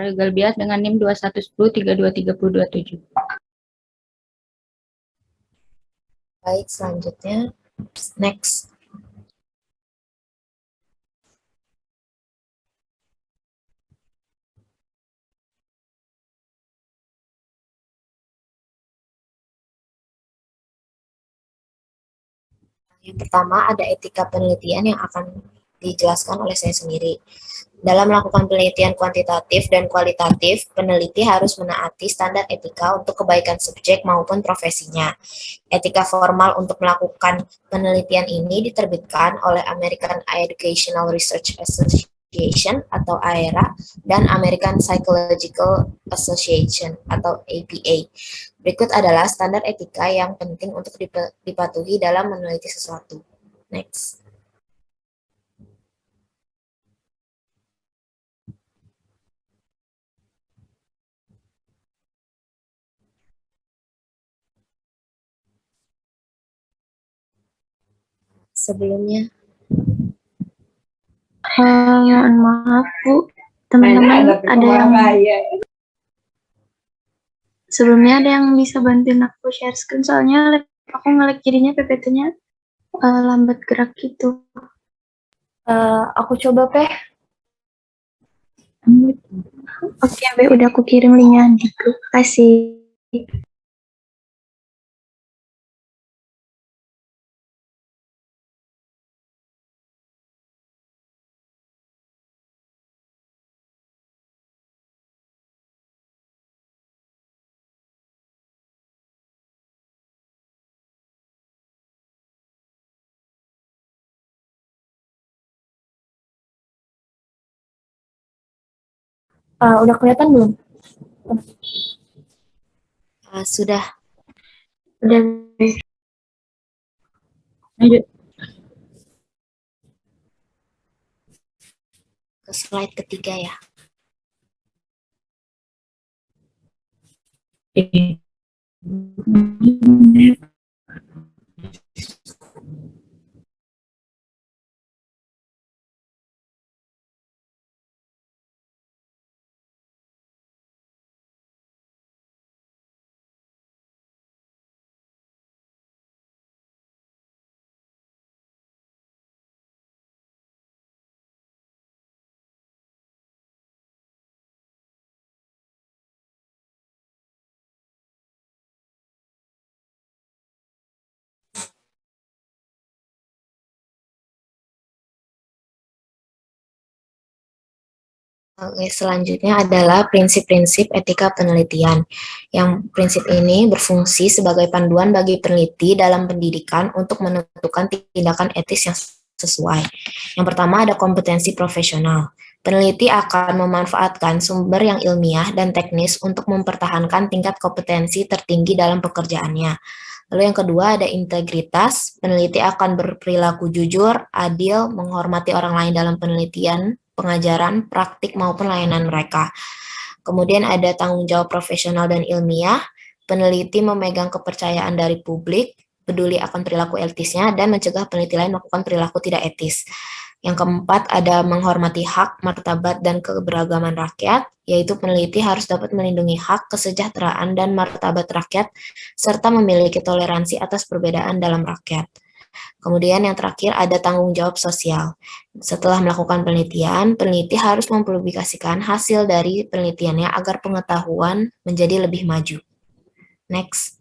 Legal Bias dengan NIM 2110323027. Baik, selanjutnya next. Yang pertama ada etika penelitian yang akan dijelaskan oleh saya sendiri. Dalam melakukan penelitian kuantitatif dan kualitatif, peneliti harus menaati standar etika untuk kebaikan subjek maupun profesinya. Etika formal untuk melakukan penelitian ini diterbitkan oleh American Educational Research Association atau AERA dan American Psychological Association atau APA. Berikut adalah standar etika yang penting untuk dipatuhi dalam meneliti sesuatu. Next. Sebelumnya, mohon maaf Bu, teman-teman ada yang sebelumnya ada yang bisa bantuin aku share screen, soalnya aku nge-lag jadinya PPT-nya lambat gerak gitu. aku coba Oke, Be, udah aku kirim linknya di grup. Kasih. Udah kelihatan belum? Sudah. Udah, Be. Lanjut. Ke slide ketiga ya. Oke, selanjutnya adalah prinsip-prinsip etika penelitian. Yang prinsip ini berfungsi sebagai panduan bagi peneliti dalam pendidikan untuk menentukan tindakan etis yang sesuai. Yang pertama ada kompetensi profesional. Peneliti akan memanfaatkan sumber yang ilmiah dan teknis untuk mempertahankan tingkat kompetensi tertinggi dalam pekerjaannya. Lalu yang kedua ada integritas. Peneliti akan berperilaku jujur, adil, menghormati orang lain dalam penelitian, pengajaran, praktik maupun layanan mereka. Kemudian ada tanggung jawab profesional dan ilmiah. Peneliti memegang kepercayaan dari publik, peduli akan perilaku etisnya, dan mencegah peneliti lain melakukan perilaku tidak etis. Yang keempat ada menghormati hak, martabat, dan keberagaman rakyat, yaitu peneliti harus dapat melindungi hak, kesejahteraan, dan martabat rakyat, serta memiliki toleransi atas perbedaan dalam rakyat. Kemudian yang terakhir ada tanggung jawab sosial. Setelah melakukan penelitian, peneliti harus mempublikasikan hasil dari penelitiannya agar pengetahuan menjadi lebih maju. Next.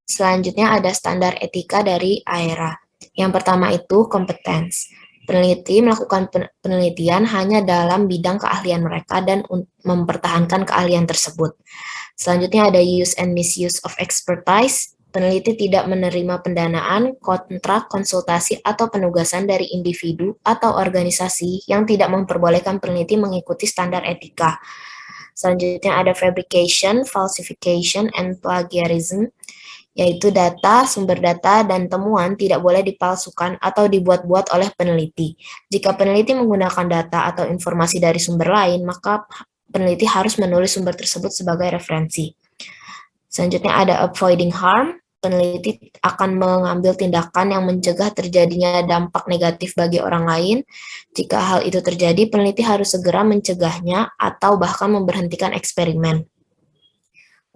Selanjutnya ada standar etika dari AERA. Yang pertama itu competence. Peneliti melakukan penelitian hanya dalam bidang keahlian mereka dan mempertahankan keahlian tersebut. Selanjutnya ada use and misuse of expertise. Peneliti tidak menerima pendanaan, kontrak, konsultasi, atau penugasan dari individu atau organisasi yang tidak memperbolehkan peneliti mengikuti standar etika. Selanjutnya ada fabrication, falsification, and plagiarism, yaitu data, sumber data, dan temuan tidak boleh dipalsukan atau dibuat-buat oleh peneliti. Jika peneliti menggunakan data atau informasi dari sumber lain, maka peneliti harus menulis sumber tersebut sebagai referensi. Selanjutnya ada avoiding harm. Peneliti akan mengambil tindakan yang mencegah terjadinya dampak negatif bagi orang lain. Jika hal itu terjadi, peneliti harus segera mencegahnya atau bahkan memberhentikan eksperimen.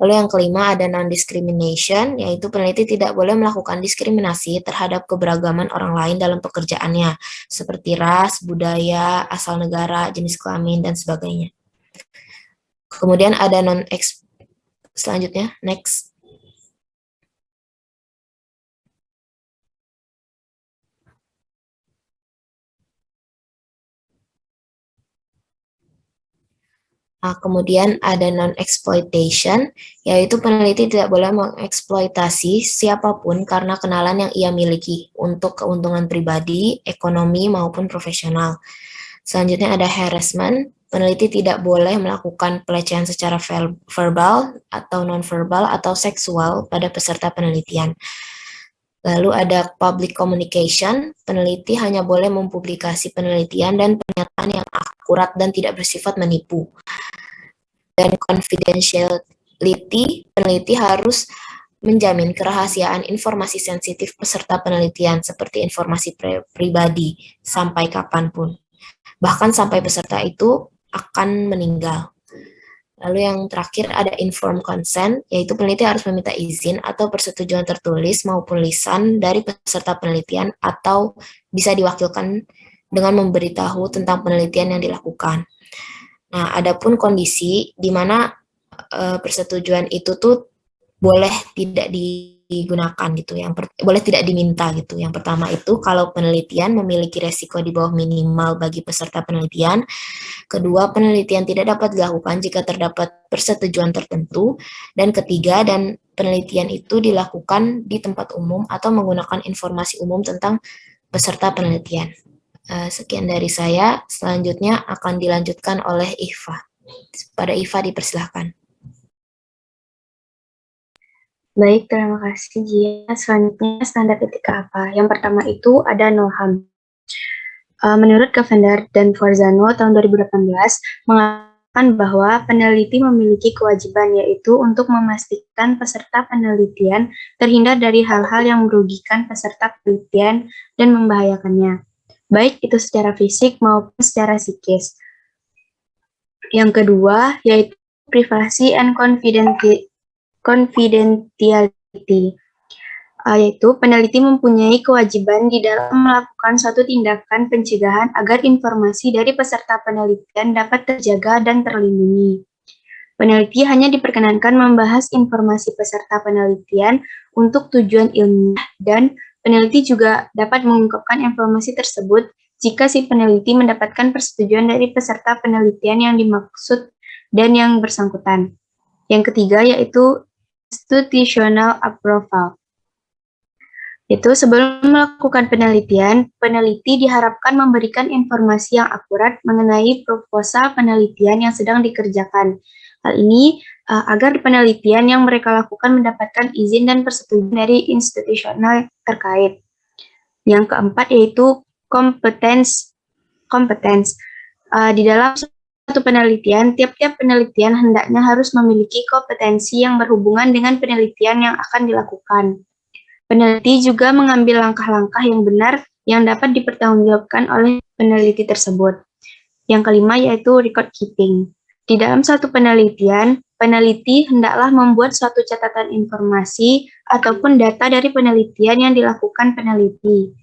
Lalu yang kelima ada non-discrimination, yaitu peneliti tidak boleh melakukan diskriminasi terhadap keberagaman orang lain dalam pekerjaannya, seperti ras, budaya, asal negara, jenis kelamin, dan sebagainya. Kemudian ada selanjutnya, next. Nah, kemudian ada non-exploitation, yaitu peneliti tidak boleh mengeksploitasi siapapun karena kenalan yang ia miliki untuk keuntungan pribadi, ekonomi, maupun profesional. Selanjutnya ada harassment, peneliti tidak boleh melakukan pelecehan secara verbal atau non-verbal atau seksual pada peserta penelitian. Lalu ada public communication, peneliti hanya boleh mempublikasi penelitian dan pernyataan yang akurat dan tidak bersifat menipu. Dan confidentiality, peneliti harus menjamin kerahasiaan informasi sensitif peserta penelitian seperti informasi pribadi sampai kapanpun. Bahkan sampai peserta itu akan meninggal. Lalu yang terakhir ada informed consent, yaitu peneliti harus meminta izin atau persetujuan tertulis maupun lisan dari peserta penelitian atau bisa diwakilkan dengan memberitahu tentang penelitian yang dilakukan. Nah, adapun kondisi di mana persetujuan itu tuh boleh tidak digunakan gitu, boleh tidak diminta gitu. Yang pertama itu kalau penelitian memiliki resiko di bawah minimal bagi peserta penelitian. Kedua, penelitian tidak dapat dilakukan jika terdapat persetujuan tertentu. Dan ketiga, dan penelitian itu dilakukan di tempat umum atau menggunakan informasi umum tentang peserta penelitian. Sekian dari saya, selanjutnya akan dilanjutkan oleh Iva. Pada Iva dipersilahkan. Baik, terima kasih Jia. Selanjutnya standar etika apa? Yang pertama itu ada no harm. Menurut Cavender dan Forzano tahun 2018 mengatakan bahwa peneliti memiliki kewajiban yaitu untuk memastikan peserta penelitian terhindar dari hal-hal yang merugikan peserta penelitian dan membahayakannya, baik itu secara fisik maupun secara psikis. Yang kedua yaitu privacy and confidentiality. Yaitu peneliti mempunyai kewajiban di dalam melakukan suatu tindakan pencegahan agar informasi dari peserta penelitian dapat terjaga dan terlindungi. Peneliti hanya diperkenankan membahas informasi peserta penelitian untuk tujuan ilmiah dan peneliti juga dapat mengungkapkan informasi tersebut jika si peneliti mendapatkan persetujuan dari peserta penelitian yang dimaksud dan yang bersangkutan. Yang ketiga yaitu institutional approval. Itu sebelum melakukan penelitian, peneliti diharapkan memberikan informasi yang akurat mengenai proposal penelitian yang sedang dikerjakan. Hal ini agar penelitian yang mereka lakukan mendapatkan izin dan persetujuan dari institusional terkait. Yang keempat yaitu kompetens. Di dalam suatu penelitian, tiap-tiap penelitian hendaknya harus memiliki kompetensi yang berhubungan dengan penelitian yang akan dilakukan. Peneliti juga mengambil langkah-langkah yang benar yang dapat dipertanggungjawabkan oleh peneliti tersebut. Yang kelima yaitu record keeping. Di dalam suatu penelitian, peneliti hendaklah membuat suatu catatan informasi ataupun data dari penelitian yang dilakukan peneliti.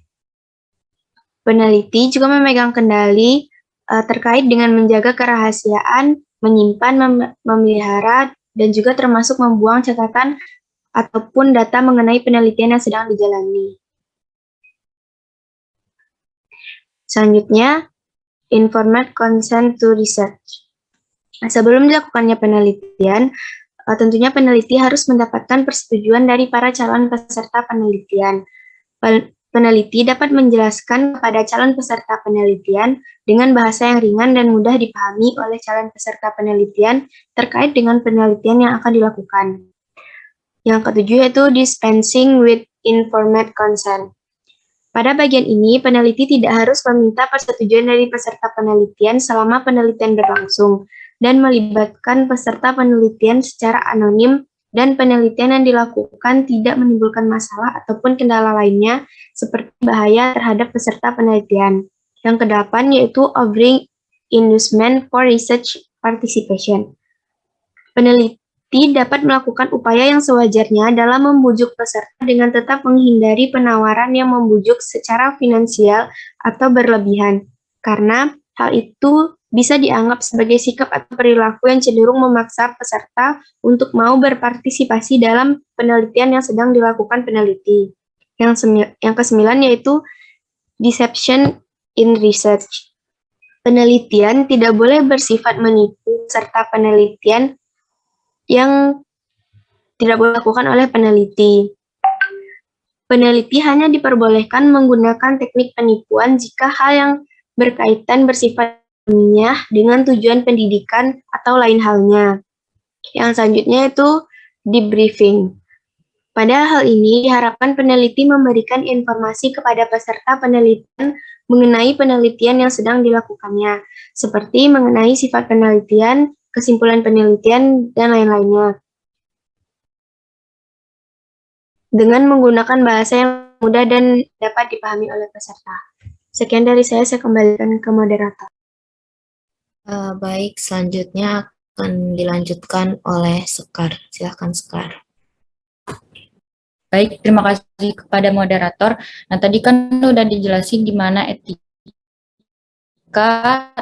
Peneliti juga memegang kendali terkait dengan menjaga kerahasiaan, menyimpan, memelihara, dan juga termasuk membuang catatan ataupun data mengenai penelitian yang sedang dijalani. Selanjutnya, informed consent to research. Sebelum dilakukannya penelitian, tentunya peneliti harus mendapatkan persetujuan dari para calon peserta penelitian. Peneliti dapat menjelaskan kepada calon peserta penelitian dengan bahasa yang ringan dan mudah dipahami oleh calon peserta penelitian terkait dengan penelitian yang akan dilakukan. Yang ketujuh yaitu dispensing with informed consent. Pada bagian ini, peneliti tidak harus meminta persetujuan dari peserta penelitian selama penelitian berlangsung dan melibatkan peserta penelitian secara anonim dan penelitian yang dilakukan tidak menimbulkan masalah ataupun kendala lainnya seperti bahaya terhadap peserta penelitian. Yang kedelapan yaitu offering inducement for research participation. Peneliti dapat melakukan upaya yang sewajarnya dalam membujuk peserta dengan tetap menghindari penawaran yang membujuk secara finansial atau berlebihan, karena hal itu bisa dianggap sebagai sikap atau perilaku yang cenderung memaksa peserta untuk mau berpartisipasi dalam penelitian yang sedang dilakukan peneliti. Yang kesembilan yaitu deception in research. Penelitian tidak boleh bersifat menipu serta penelitian yang tidak boleh dilakukan oleh peneliti. Peneliti hanya diperbolehkan menggunakan teknik penipuan jika hal yang berkaitan bersifat ilmiah dengan tujuan pendidikan atau lain halnya. Yang selanjutnya itu debriefing. Pada hal ini diharapkan peneliti memberikan informasi kepada peserta penelitian mengenai penelitian yang sedang dilakukannya, seperti mengenai sifat penelitian, kesimpulan penelitian, dan lain-lainnya. Dengan menggunakan bahasa yang mudah dan dapat dipahami oleh peserta. Sekian dari saya kembalikan ke moderator. Baik, selanjutnya akan dilanjutkan oleh Sekar. Silahkan Sekar. Baik, terima kasih kepada moderator. Nah, tadi kan udah dijelasin di mana etika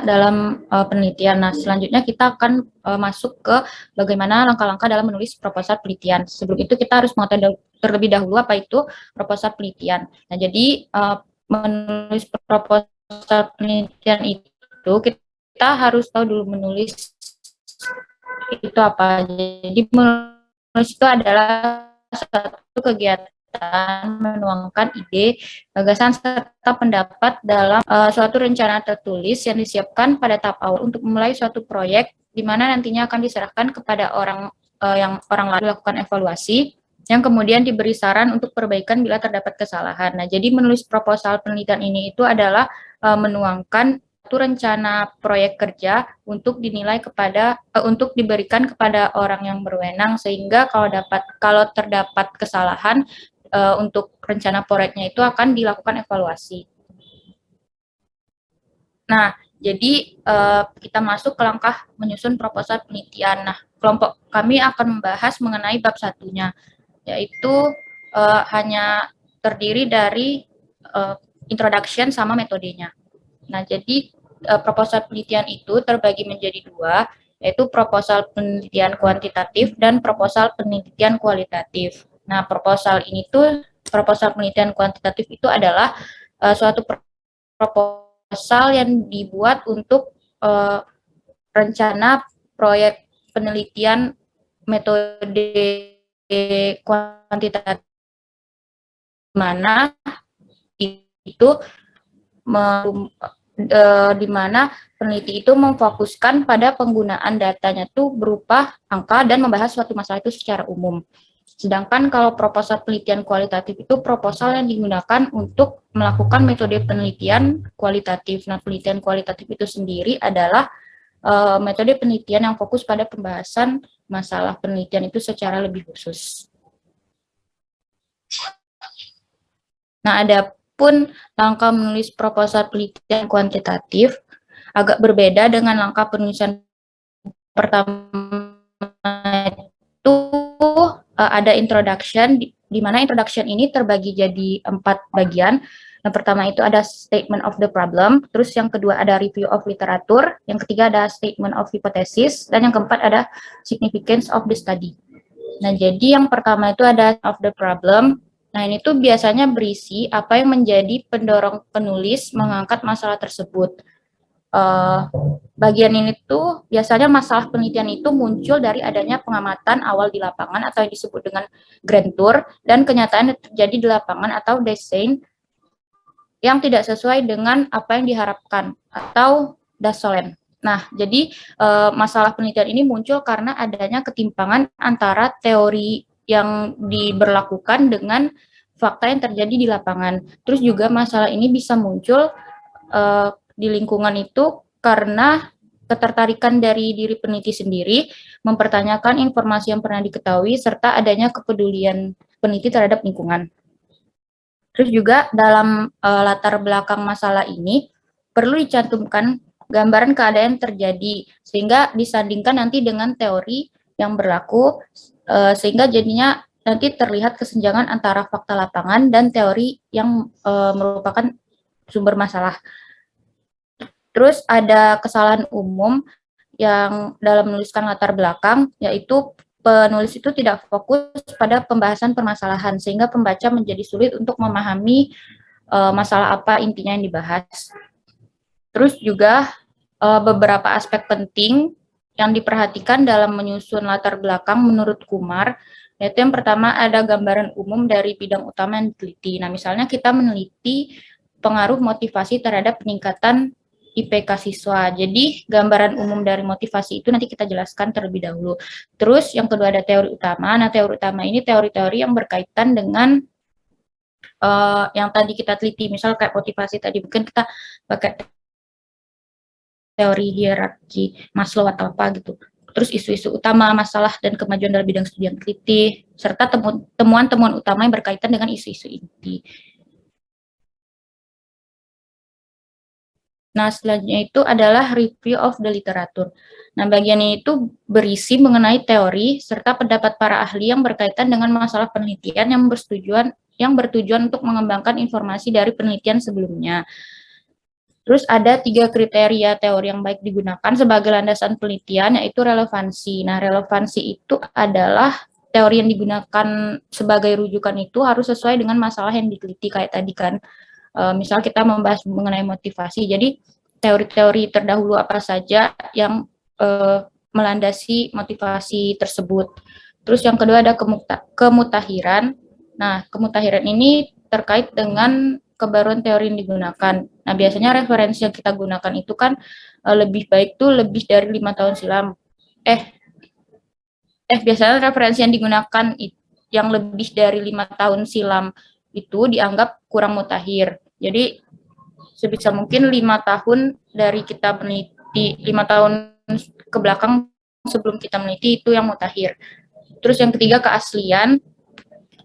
dalam penelitian. Nah, selanjutnya kita akan masuk ke bagaimana langkah-langkah dalam menulis proposal penelitian. Sebelum itu kita harus mengetahui terlebih dahulu apa itu proposal penelitian. Nah, jadi menulis proposal penelitian itu kita harus tahu dulu menulis itu apa. Jadi menulis itu adalah satu kegiatan menuangkan ide, gagasan, serta pendapat dalam suatu rencana tertulis yang disiapkan pada tahap awal untuk memulai suatu proyek di mana nantinya akan diserahkan kepada orang lain melakukan evaluasi yang kemudian diberi saran untuk perbaikan bila terdapat kesalahan. Nah, jadi menulis proposal penelitian ini itu adalah menuangkan satu rencana proyek kerja untuk dinilai kepada untuk diberikan kepada orang yang berwenang, sehingga kalau terdapat kesalahan untuk rencana proyeknya itu akan dilakukan evaluasi. Nah, jadi kita masuk ke langkah menyusun proposal penelitian. Nah, kelompok kami akan membahas mengenai bab satunya, yaitu hanya terdiri dari introduction sama metodenya. Nah, jadi proposal penelitian itu terbagi menjadi dua, yaitu proposal penelitian kuantitatif dan proposal penelitian kualitatif. Nah, proposal penelitian kuantitatif itu adalah suatu proposal yang dibuat untuk rencana proyek penelitian metode kuantitatif, mana itu di mana peneliti itu memfokuskan pada penggunaan datanya itu berupa angka dan membahas suatu masalah itu secara umum. Sedangkan kalau proposal penelitian kualitatif itu proposal yang digunakan untuk melakukan metode penelitian kualitatif. Nah, penelitian kualitatif itu sendiri adalah metode penelitian yang fokus pada pembahasan masalah penelitian itu secara lebih khusus. Nah, adapun langkah menulis proposal penelitian kuantitatif agak berbeda dengan langkah penulisan pertama itu ada introduction, di mana introduction ini terbagi jadi 4 bagian. Yang pertama itu ada statement of the problem, terus yang kedua ada review of literatur, yang ketiga ada statement of hypothesis, dan yang keempat ada significance of the study. Nah, jadi yang pertama itu ada of the problem. Nah, ini tuh biasanya berisi apa yang menjadi pendorong penulis mengangkat masalah tersebut. Bagian ini tuh biasanya masalah penelitian itu muncul dari adanya pengamatan awal di lapangan atau yang disebut dengan grand tour, dan kenyataan yang terjadi di lapangan atau desain yang tidak sesuai dengan apa yang diharapkan atau dasolen. Nah, jadi masalah penelitian ini muncul karena adanya ketimpangan antara teori yang diberlakukan dengan fakta yang terjadi di lapangan. Terus juga masalah ini bisa muncul di lingkungan itu karena ketertarikan dari diri peneliti sendiri, mempertanyakan informasi yang pernah diketahui, serta adanya kepedulian peneliti terhadap lingkungan. Terus juga dalam latar belakang masalah ini, perlu dicantumkan gambaran keadaan yang terjadi, sehingga disandingkan nanti dengan teori yang berlaku, sehingga jadinya nanti terlihat kesenjangan antara fakta lapangan dan teori yang merupakan sumber masalah. Terus ada kesalahan umum yang dalam menuliskan latar belakang, yaitu penulis itu tidak fokus pada pembahasan permasalahan, sehingga pembaca menjadi sulit untuk memahami masalah apa intinya yang dibahas. Terus juga beberapa aspek penting yang diperhatikan dalam menyusun latar belakang menurut Kumar, yaitu yang pertama ada gambaran umum dari bidang utama yang diteliti. Nah, misalnya kita meneliti pengaruh motivasi terhadap peningkatan IPK siswa. Jadi, gambaran umum dari motivasi itu nanti kita jelaskan terlebih dahulu. Terus, yang kedua ada teori utama. Nah, teori utama ini teori-teori yang berkaitan dengan yang tadi kita teliti. Misal kayak motivasi tadi, mungkin kita pakai teori hierarki Maslow atau apa gitu. Terus isu-isu utama, masalah, dan kemajuan dalam bidang studi yang teliti, serta temuan-temuan utama yang berkaitan dengan isu-isu inti. Nah, selanjutnya itu adalah review of the literature. Nah, bagian ini itu berisi mengenai teori serta pendapat para ahli yang berkaitan dengan masalah penelitian yang bertujuan untuk mengembangkan informasi dari penelitian sebelumnya. Terus ada 3 kriteria teori yang baik digunakan sebagai landasan penelitian, yaitu relevansi. Nah, relevansi itu adalah teori yang digunakan sebagai rujukan itu harus sesuai dengan masalah yang diteliti, kayak tadi kan. Misal kita membahas mengenai motivasi, jadi teori-teori terdahulu apa saja yang melandasi motivasi tersebut. Terus yang kedua ada kemutahiran. Nah, kemutahiran ini terkait dengan kebaruan teori yang digunakan. Nah, biasanya referensi yang kita gunakan itu kan lebih baik tuh lebih dari 5 tahun silam. Biasanya referensi yang digunakan yang lebih dari 5 tahun silam itu dianggap kurang mutakhir. Jadi sebisa mungkin 5 tahun dari kita meneliti, 5 tahun ke belakang sebelum kita meneliti itu yang mutakhir. Terus yang ketiga keaslian,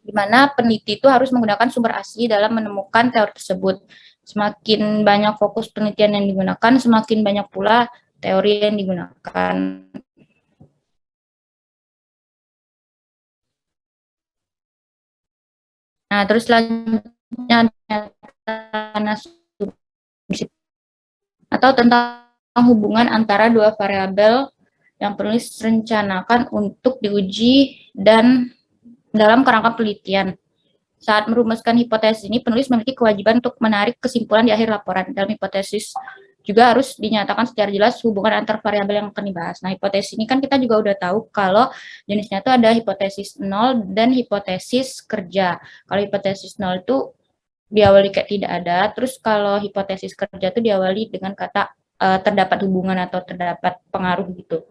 di mana peneliti itu harus menggunakan sumber asli dalam menemukan teori tersebut. Semakin banyak fokus penelitian yang digunakan, semakin banyak pula teori yang digunakan. Nah, terus selanjutnya atau tentang hubungan antara dua variabel yang penulis rencanakan untuk diuji dan dalam kerangka penelitian. Saat merumuskan hipotesis ini, penulis memiliki kewajiban untuk menarik kesimpulan di akhir laporan. Dalam hipotesis juga harus dinyatakan secara jelas hubungan antar variabel yang akan dibahas. Nah, hipotesis ini kan kita juga udah tahu kalau jenisnya itu ada hipotesis nol dan hipotesis kerja. Kalau hipotesis nol itu diawali kayak tidak ada, terus kalau hipotesis kerja itu diawali dengan kata terdapat hubungan atau terdapat pengaruh gitu.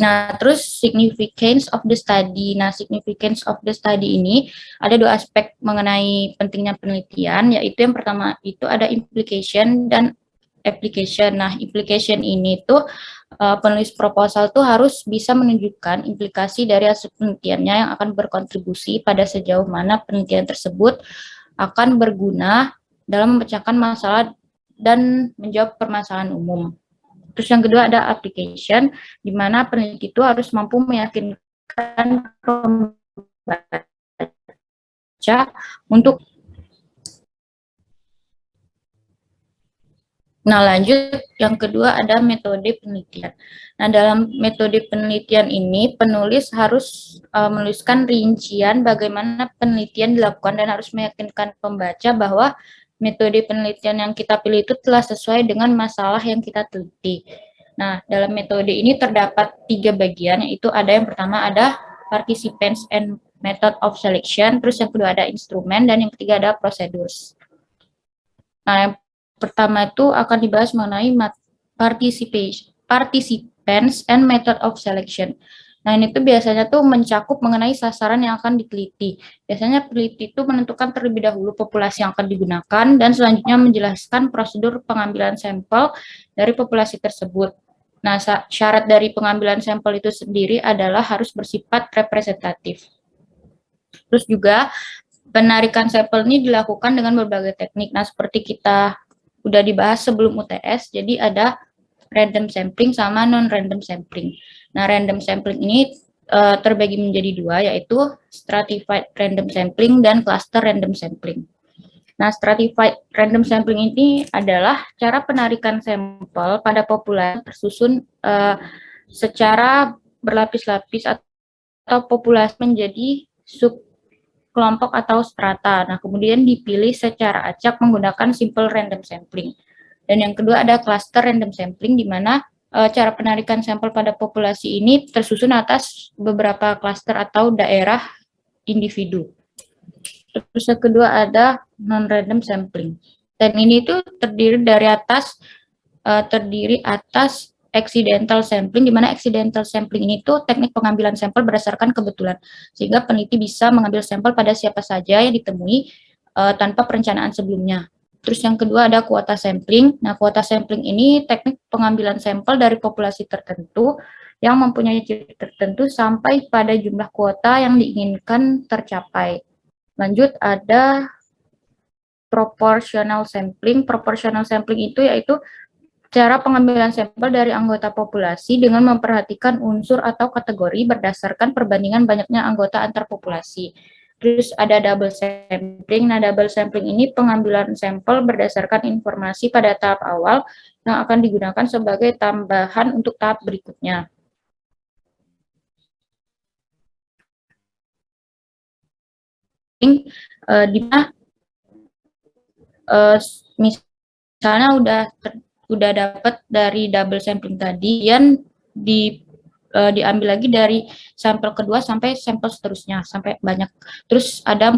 Nah, terus significance of the study. Nah, significance of the study ini ada 2 aspek mengenai pentingnya penelitian, yaitu yang pertama itu ada implication dan application. Nah, implication ini tuh penulis proposal tuh harus bisa menunjukkan implikasi dari hasil penelitiannya yang akan berkontribusi pada sejauh mana penelitian tersebut akan berguna dalam memecahkan masalah dan menjawab permasalahan umum. Terus yang kedua ada application, di mana peneliti itu harus mampu meyakinkan pembaca untuk. Nah, lanjut yang kedua ada metode penelitian. Nah, dalam metode penelitian ini penulis harus menuliskan rincian bagaimana penelitian dilakukan dan harus meyakinkan pembaca bahwa metode penelitian yang kita pilih itu telah sesuai dengan masalah yang kita teliti. Nah, dalam metode ini terdapat 3 bagian, yaitu ada yang pertama ada participants and method of selection, terus yang kedua ada instrumen, dan yang ketiga ada procedures. Nah, yang pertama itu akan dibahas mengenai participants and method of selection. Nah, ini tuh biasanya tuh mencakup mengenai sasaran yang akan diteliti. Biasanya peneliti itu menentukan terlebih dahulu populasi yang akan digunakan dan selanjutnya menjelaskan prosedur pengambilan sampel dari populasi tersebut. Nah, syarat dari pengambilan sampel itu sendiri adalah harus bersifat representatif. Terus juga penarikan sampel ini dilakukan dengan berbagai teknik. Nah, seperti kita udah dibahas sebelum UTS, jadi ada random sampling sama non-random sampling. Nah, random sampling ini terbagi menjadi dua, yaitu stratified random sampling dan cluster random sampling. Nah, stratified random sampling ini adalah cara penarikan sampel pada populasi tersusun secara berlapis-lapis atau populasi menjadi sub kelompok atau strata. Nah, kemudian dipilih secara acak menggunakan simple random sampling. Dan yang kedua ada cluster random sampling, di mana cara penarikan sampel pada populasi ini tersusun atas beberapa cluster atau daerah individu. Terus yang kedua ada non-random sampling. Dan ini itu terdiri atas accidental sampling, di mana accidental sampling ini tuh teknik pengambilan sampel berdasarkan kebetulan, sehingga peneliti bisa mengambil sampel pada siapa saja yang ditemui tanpa perencanaan sebelumnya. Terus yang kedua ada kuota sampling. Nah, kuota sampling ini teknik pengambilan sampel dari populasi tertentu yang mempunyai ciri tertentu sampai pada jumlah kuota yang diinginkan tercapai. Lanjut ada proportional sampling. Proportional sampling itu yaitu cara pengambilan sampel dari anggota populasi dengan memperhatikan unsur atau kategori berdasarkan perbandingan banyaknya anggota antar populasi. Terus ada double sampling. Nah, double sampling ini pengambilan sampel berdasarkan informasi pada tahap awal yang akan digunakan sebagai tambahan untuk tahap berikutnya. Di mana misalnya udah dapat dari double sampling tadi, yang diambil lagi dari sampel kedua sampai sampel seterusnya sampai banyak. Terus ada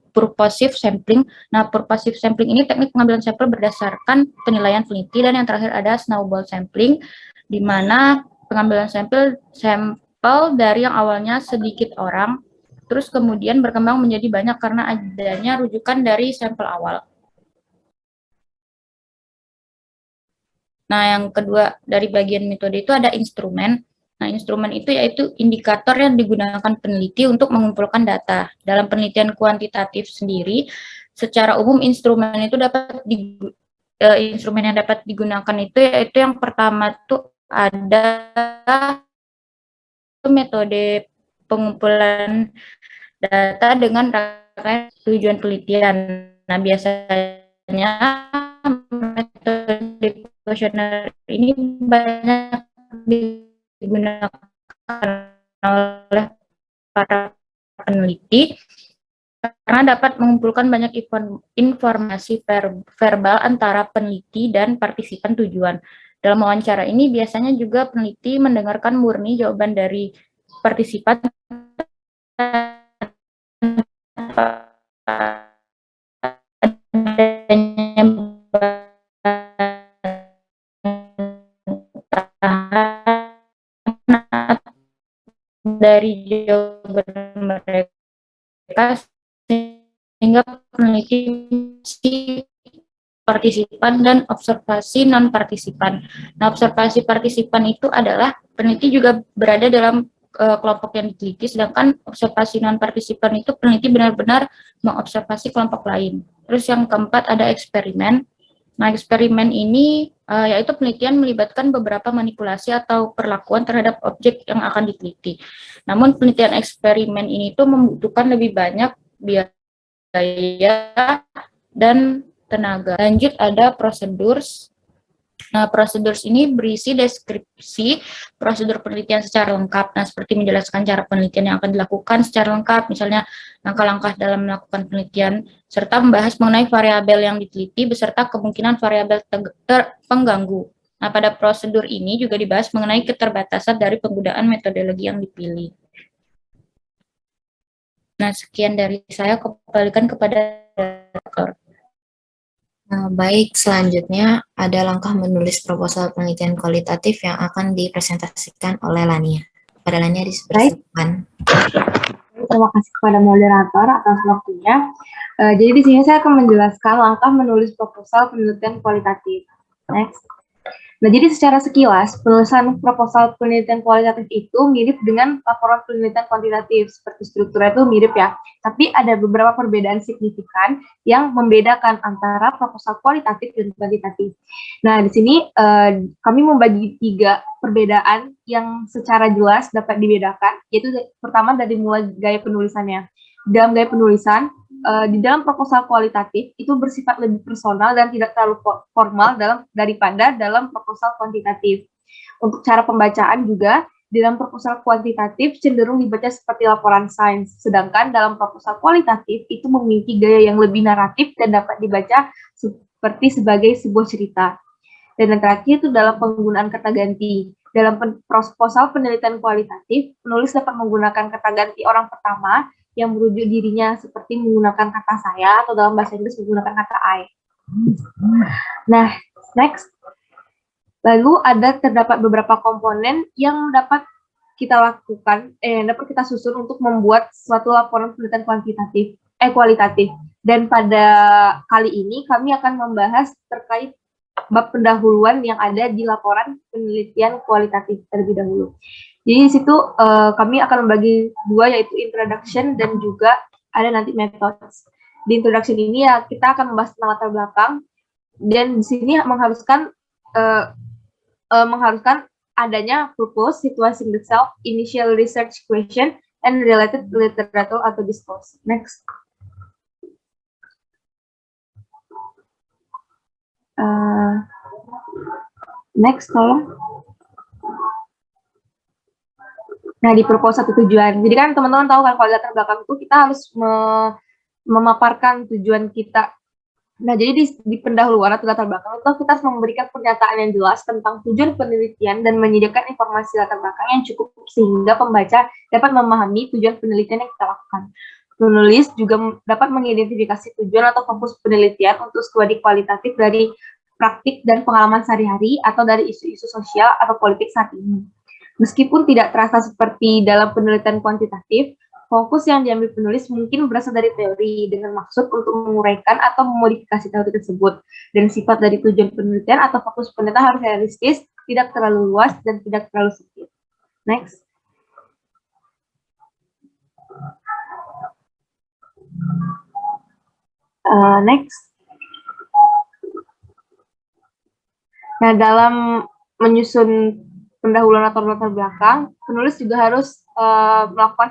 purposive sampling. Nah, purposive sampling ini teknik pengambilan sampel berdasarkan penilaian peneliti. Dan yang terakhir ada snowball sampling, di mana pengambilan sampel dari yang awalnya sedikit orang, terus kemudian berkembang menjadi banyak karena adanya rujukan dari sampel awal. Nah, yang kedua dari bagian metode itu ada instrumen. Nah, instrumen itu yaitu indikator yang digunakan peneliti untuk mengumpulkan data. Dalam penelitian kuantitatif sendiri, secara umum instrumen yang dapat digunakan itu yaitu yang pertama itu ada metode pengumpulan data dengan rangkaian tujuan penelitian. Nah, biasanya metode kuesioner ini banyak digunakan oleh para peneliti karena dapat mengumpulkan banyak informasi verbal antara peneliti dan partisipan tujuan. Dalam wawancara ini biasanya juga peneliti mendengarkan murni jawaban dari partisipan dari jawaban mereka, sehingga peneliti partisipan dan observasi non-partisipan. Nah, observasi partisipan itu adalah peneliti juga berada dalam kelompok yang diteliti, sedangkan observasi non-partisipan itu peneliti benar-benar mengobservasi kelompok lain. Terus yang keempat ada eksperimen. Nah, eksperimen ini yaitu penelitian melibatkan beberapa manipulasi atau perlakuan terhadap objek yang akan diteliti. Namun penelitian eksperimen ini tuh membutuhkan lebih banyak biaya dan tenaga. Lanjut ada prosedures. Nah, prosedures ini berisi deskripsi prosedur penelitian secara lengkap. Nah, seperti menjelaskan cara penelitian yang akan dilakukan secara lengkap, misalnya langkah-langkah dalam melakukan penelitian, serta membahas mengenai variabel yang diteliti beserta kemungkinan variabel pengganggu. Nah, pada prosedur ini juga dibahas mengenai keterbatasan dari penggunaan metodologi yang dipilih. Nah, sekian dari saya, kembalikan kepada Dr. Baik, selanjutnya ada langkah menulis proposal penelitian kualitatif yang akan dipresentasikan oleh Lania. Padahalnya dipersilakan. Terima kasih kepada moderator atas waktunya. Jadi di sini saya akan menjelaskan langkah menulis proposal penelitian kualitatif. Next. Nah, jadi secara sekilas, penulisan proposal penelitian kualitatif itu mirip dengan laporan penelitian kuantitatif, seperti strukturnya itu mirip ya. Tapi ada beberapa perbedaan signifikan yang membedakan antara proposal kualitatif dan kuantitatif. Nah, di sini kami membagi 3 perbedaan yang secara jelas dapat dibedakan, yaitu pertama dari mulai gaya penulisannya. Dalam gaya penulisan, di dalam proposal kualitatif itu bersifat lebih personal dan tidak terlalu formal daripada dalam proposal kuantitatif. Untuk cara pembacaan juga, di dalam proposal kuantitatif cenderung dibaca seperti laporan sains, sedangkan dalam proposal kualitatif itu memiliki gaya yang lebih naratif dan dapat dibaca seperti sebagai sebuah cerita. Dan yang terakhir itu dalam penggunaan kata ganti. Dalam proposal penelitian kualitatif, penulis dapat menggunakan kata ganti orang pertama yang merujuk dirinya seperti menggunakan kata saya atau dalam bahasa Inggris menggunakan kata I. Nah, next. Lalu terdapat beberapa komponen yang dapat kita lakukan, dapat kita susun untuk membuat suatu laporan penelitian kualitatif. Dan pada kali ini kami akan membahas terkait bab pendahuluan yang ada di laporan penelitian kualitatif terlebih dahulu. Jadi di situ kami akan membagi 2, yaitu introduction dan juga ada nanti methods. Di introduction ini ya kita akan membahas tentang latar belakang, dan di sini mengharuskan adanya purpose, situating the self, initial research question, and related literature atau discourse. Next. Next, tolong. Nah, di purpose atau tujuan. Jadi kan teman-teman tahu kan kalau latar belakang itu kita harus memaparkan tujuan kita. Nah, jadi di pendahuluan atau latar belakang itu kita harus memberikan pernyataan yang jelas tentang tujuan penelitian dan menyediakan informasi latar belakang yang cukup sehingga pembaca dapat memahami tujuan penelitian yang kita lakukan. Penulis juga dapat mengidentifikasi tujuan atau fokus penelitian untuk studi kualitatif dari praktik dan pengalaman sehari-hari atau dari isu-isu sosial atau politik saat ini. Meskipun tidak terasa seperti dalam penelitian kuantitatif, fokus yang diambil penulis mungkin berasal dari teori dengan maksud untuk menguraikan atau memodifikasi teori tersebut. Dan sifat dari tujuan penelitian atau fokus penelitian harus realistis, tidak terlalu luas, dan tidak terlalu sempit. Next. Next. Nah, dalam menyusun pendahuluan atau latar belakang, penulis juga harus melakukan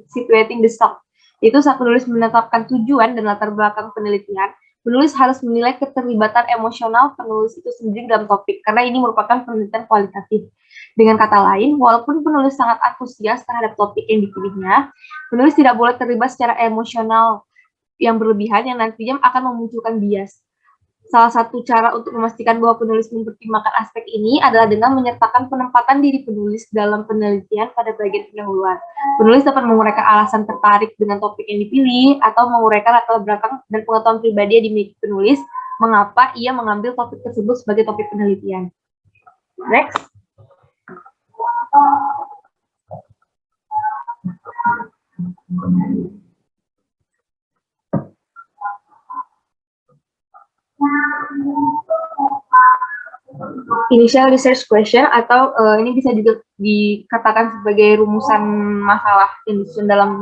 situating the self. Itu saat penulis menetapkan tujuan dan latar belakang penelitian, penulis harus menilai keterlibatan emosional penulis itu sendiri dalam topik, karena ini merupakan penelitian kualitatif. Dengan kata lain, walaupun penulis sangat antusias terhadap topik yang dipilihnya, penulis tidak boleh terlibat secara emosional yang berlebihan yang nantinya akan memunculkan bias. Salah satu cara untuk memastikan bahwa penulis mempertimbangkan aspek ini adalah dengan menyertakan penempatan diri penulis dalam penelitian pada bagian pendahuluan. Penulis dapat menguraikan alasan tertarik dengan topik yang dipilih atau menguraikan latar belakang dan pengetahuan pribadi yang dimiliki penulis, mengapa ia mengambil topik tersebut sebagai topik penelitian. Next. Initial research question atau ini bisa juga dikatakan sebagai rumusan masalah yang disusun dalam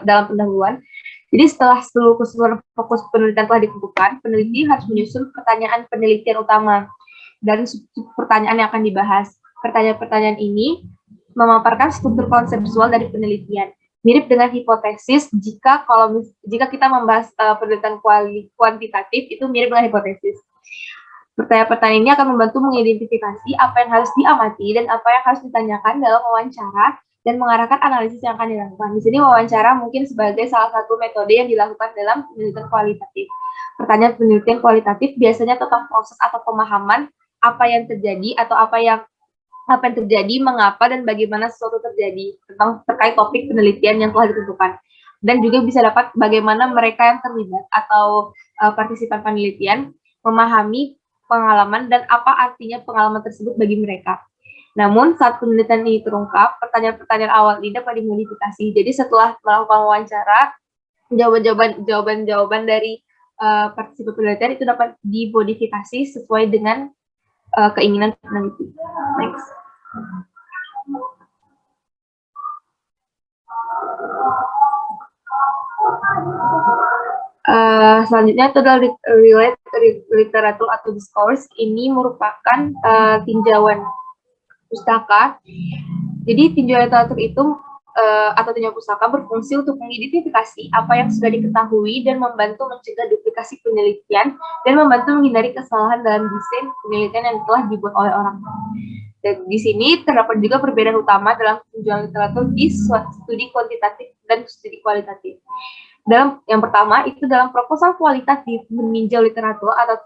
dalam pendahuluan. Jadi setelah seluruh keseluruhan fokus penelitian telah ditentukan, peneliti harus menyusun pertanyaan penelitian utama dan pertanyaan yang akan dibahas. Pertanyaan-pertanyaan ini memaparkan struktur konseptual dari penelitian. Mirip dengan hipotesis jika kita membahas penelitian kuantitatif itu mirip dengan hipotesis. Pertanyaan-pertanyaan ini akan membantu mengidentifikasi apa yang harus diamati dan apa yang harus ditanyakan dalam wawancara dan mengarahkan analisis yang akan dilakukan. Di sini wawancara mungkin sebagai salah satu metode yang dilakukan dalam penelitian kualitatif. Pertanyaan penelitian kualitatif biasanya tentang proses atau pemahaman apa yang terjadi atau apa yang terjadi, mengapa dan bagaimana sesuatu terjadi terkait topik penelitian yang telah ditentukan. Dan juga bisa dapat bagaimana mereka yang terlibat atau partisipan penelitian memahami pengalaman dan apa artinya pengalaman tersebut bagi mereka. Namun saat penelitian ini terungkap, pertanyaan-pertanyaan awal ini dapat dimodifikasi. Jadi setelah melakukan wawancara, jawaban-jawaban dari partisipan penelitian itu dapat dimodifikasi sesuai dengan keinginan peneliti. Next. Selanjutnya itu adalah relate literatur atau discourse. Ini merupakan tinjauan pustaka. Jadi tinjauan literatur itu atau tinjauan pustaka berfungsi untuk mengidentifikasi apa yang sudah diketahui dan membantu mencegah duplikasi penelitian dan membantu menghindari kesalahan dalam desain penelitian yang telah dibuat oleh orang lain. Dan di sini terdapat juga perbedaan utama dalam tinjauan literatur di studi kuantitatif dan studi kualitatif. Yang pertama itu dalam proposal kualitatif meninjau literatur atau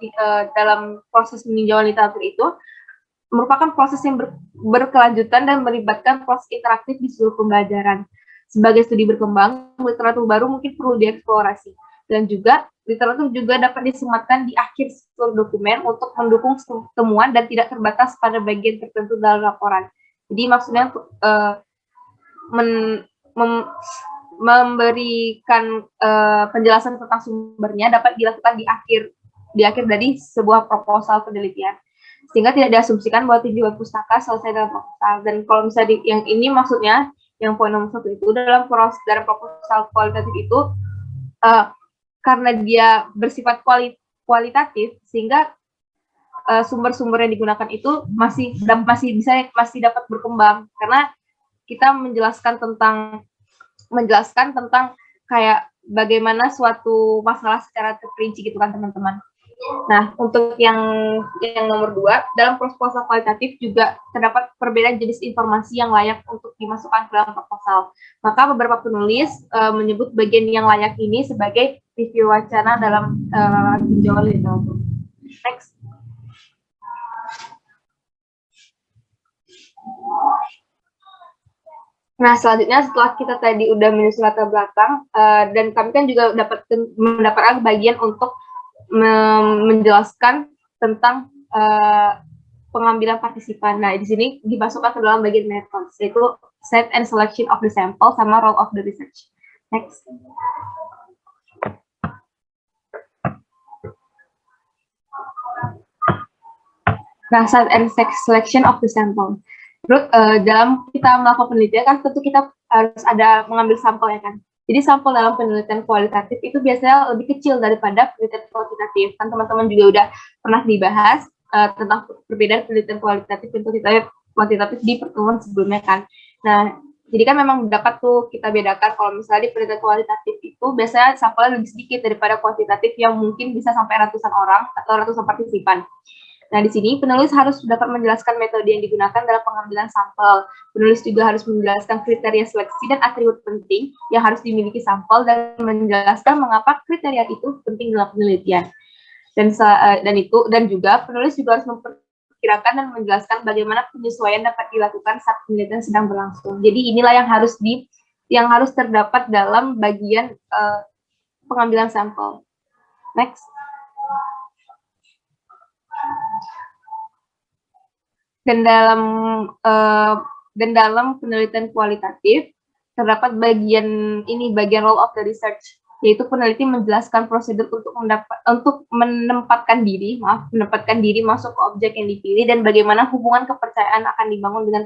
dalam proses peninjauan literatur itu merupakan proses yang berkelanjutan dan melibatkan proses interaktif di seluruh pembelajaran. Sebagai studi berkembang, literatur baru mungkin perlu dieksplorasi. Dan juga literatur juga dapat disematkan di akhir seluruh dokumen untuk mendukung temuan dan tidak terbatas pada bagian tertentu dalam laporan. Jadi maksudnya memberikan penjelasan tentang sumbernya dapat dilakukan di akhir dari sebuah proposal penelitian, sehingga tidak diasumsikan bahwa tinjauan pustaka selesai dalam proposal. Dan kalau misalnya yang ini maksudnya yang poin nomor 1 itu dalam proposal kualitatif itu karena dia bersifat kualitatif sehingga sumber-sumber yang digunakan itu masih dapat berkembang karena kita menjelaskan tentang kayak bagaimana suatu masalah secara terperinci gitu kan teman-teman. Nah, untuk yang nomor 2, dalam proposal kualitatif juga terdapat perbedaan jenis informasi yang layak untuk dimasukkan ke dalam proposal. Maka beberapa penulis menyebut bagian yang layak ini sebagai review wacana dalam tinjauan literatur. Next. Nah, selanjutnya setelah kita tadi udah menyusun latar belakang, dan kami kan juga mendapatkan bagian untuk menjelaskan tentang pengambilan partisipan. Nah, di sini dimasukkan ke dalam bagian methods, yaitu set and selection of the sample sama role of the research. Next. Nah, set and selection of the sample. Terus dalam kita melakukan penelitian kan tentu kita harus ada mengambil sampel ya kan. Jadi sampel dalam penelitian kualitatif itu biasanya lebih kecil daripada penelitian kuantitatif. Kan teman-teman juga udah pernah dibahas tentang perbedaan penelitian kualitatif dan kuantitatif di pertemuan sebelumnya kan. Nah, jadi kan memang dapat tuh kita bedakan kalau misalnya di penelitian kualitatif itu biasanya sampelnya lebih sedikit daripada kuantitatif yang mungkin bisa sampai ratusan orang atau ratusan partisipan. Nah, di sini penulis harus dapat menjelaskan metode yang digunakan dalam pengambilan sampel. Penulis juga harus menjelaskan kriteria seleksi dan atribut penting yang harus dimiliki sampel dan menjelaskan mengapa kriteria itu penting dalam penelitian. Dan juga penulis juga harus memperkirakan dan menjelaskan bagaimana penyesuaian dapat dilakukan saat penelitian sedang berlangsung. Jadi inilah yang harus terdapat dalam bagian pengambilan sampel. Next. Dan dalam penelitian kualitatif terdapat bagian role of the research, yaitu peneliti menjelaskan prosedur untuk menempatkan diri masuk ke objek yang dipilih dan bagaimana hubungan kepercayaan akan dibangun dengan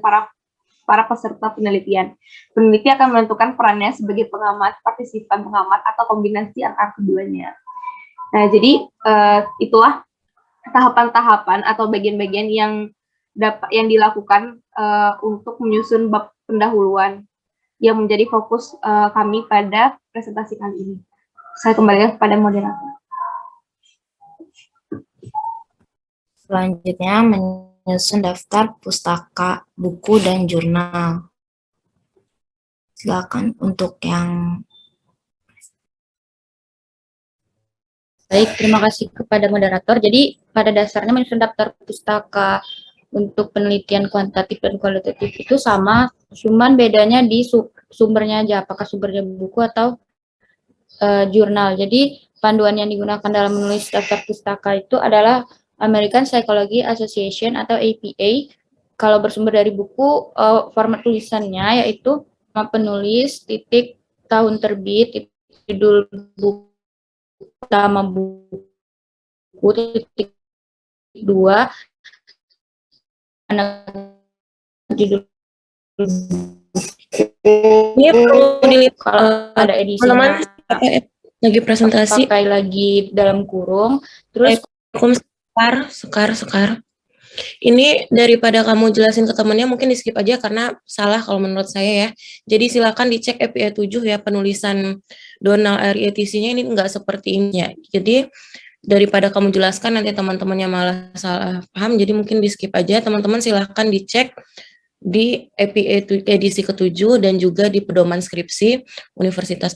para peserta penelitian. Peneliti akan menentukan perannya sebagai pengamat, partisipan pengamat, atau kombinasi antara keduanya. Nah, jadi itulah tahapan-tahapan atau bagian-bagian yang dilakukan untuk menyusun bab pendahuluan yang menjadi fokus kami pada presentasi kali ini. Saya kembali kepada moderator. Selanjutnya menyusun daftar pustaka, buku, dan jurnal. Silakan untuk yang... Baik, terima kasih kepada moderator. Jadi pada dasarnya menyusun daftar pustaka untuk penelitian kuantitatif dan kualitatif itu sama, cuman bedanya di sumbernya aja, apakah sumbernya buku atau jurnal. Jadi panduan yang digunakan dalam menulis daftar pustaka itu adalah American Psychology Association atau APA kalau bersumber dari buku, format tulisannya yaitu nama penulis, titik, tahun terbit, judul buku, utama buku, titik 2, judul Ini perlu dilihat kalau ada teman-teman edisinya lagi presentasi. pakai lagi dalam kurung, terus Sekar. Ini daripada kamu jelasin ke temennya mungkin di skip aja karena salah kalau menurut saya ya. Jadi silakan dicek EPA 7 ya, penulisan Donald RETC-nya ini enggak seperti ini ya. Jadi daripada kamu jelaskan nanti teman-temannya malah salah paham, jadi mungkin di skip aja. Teman-teman silahkan dicek di EPA edisi ke-7 dan juga di pedoman skripsi Universitas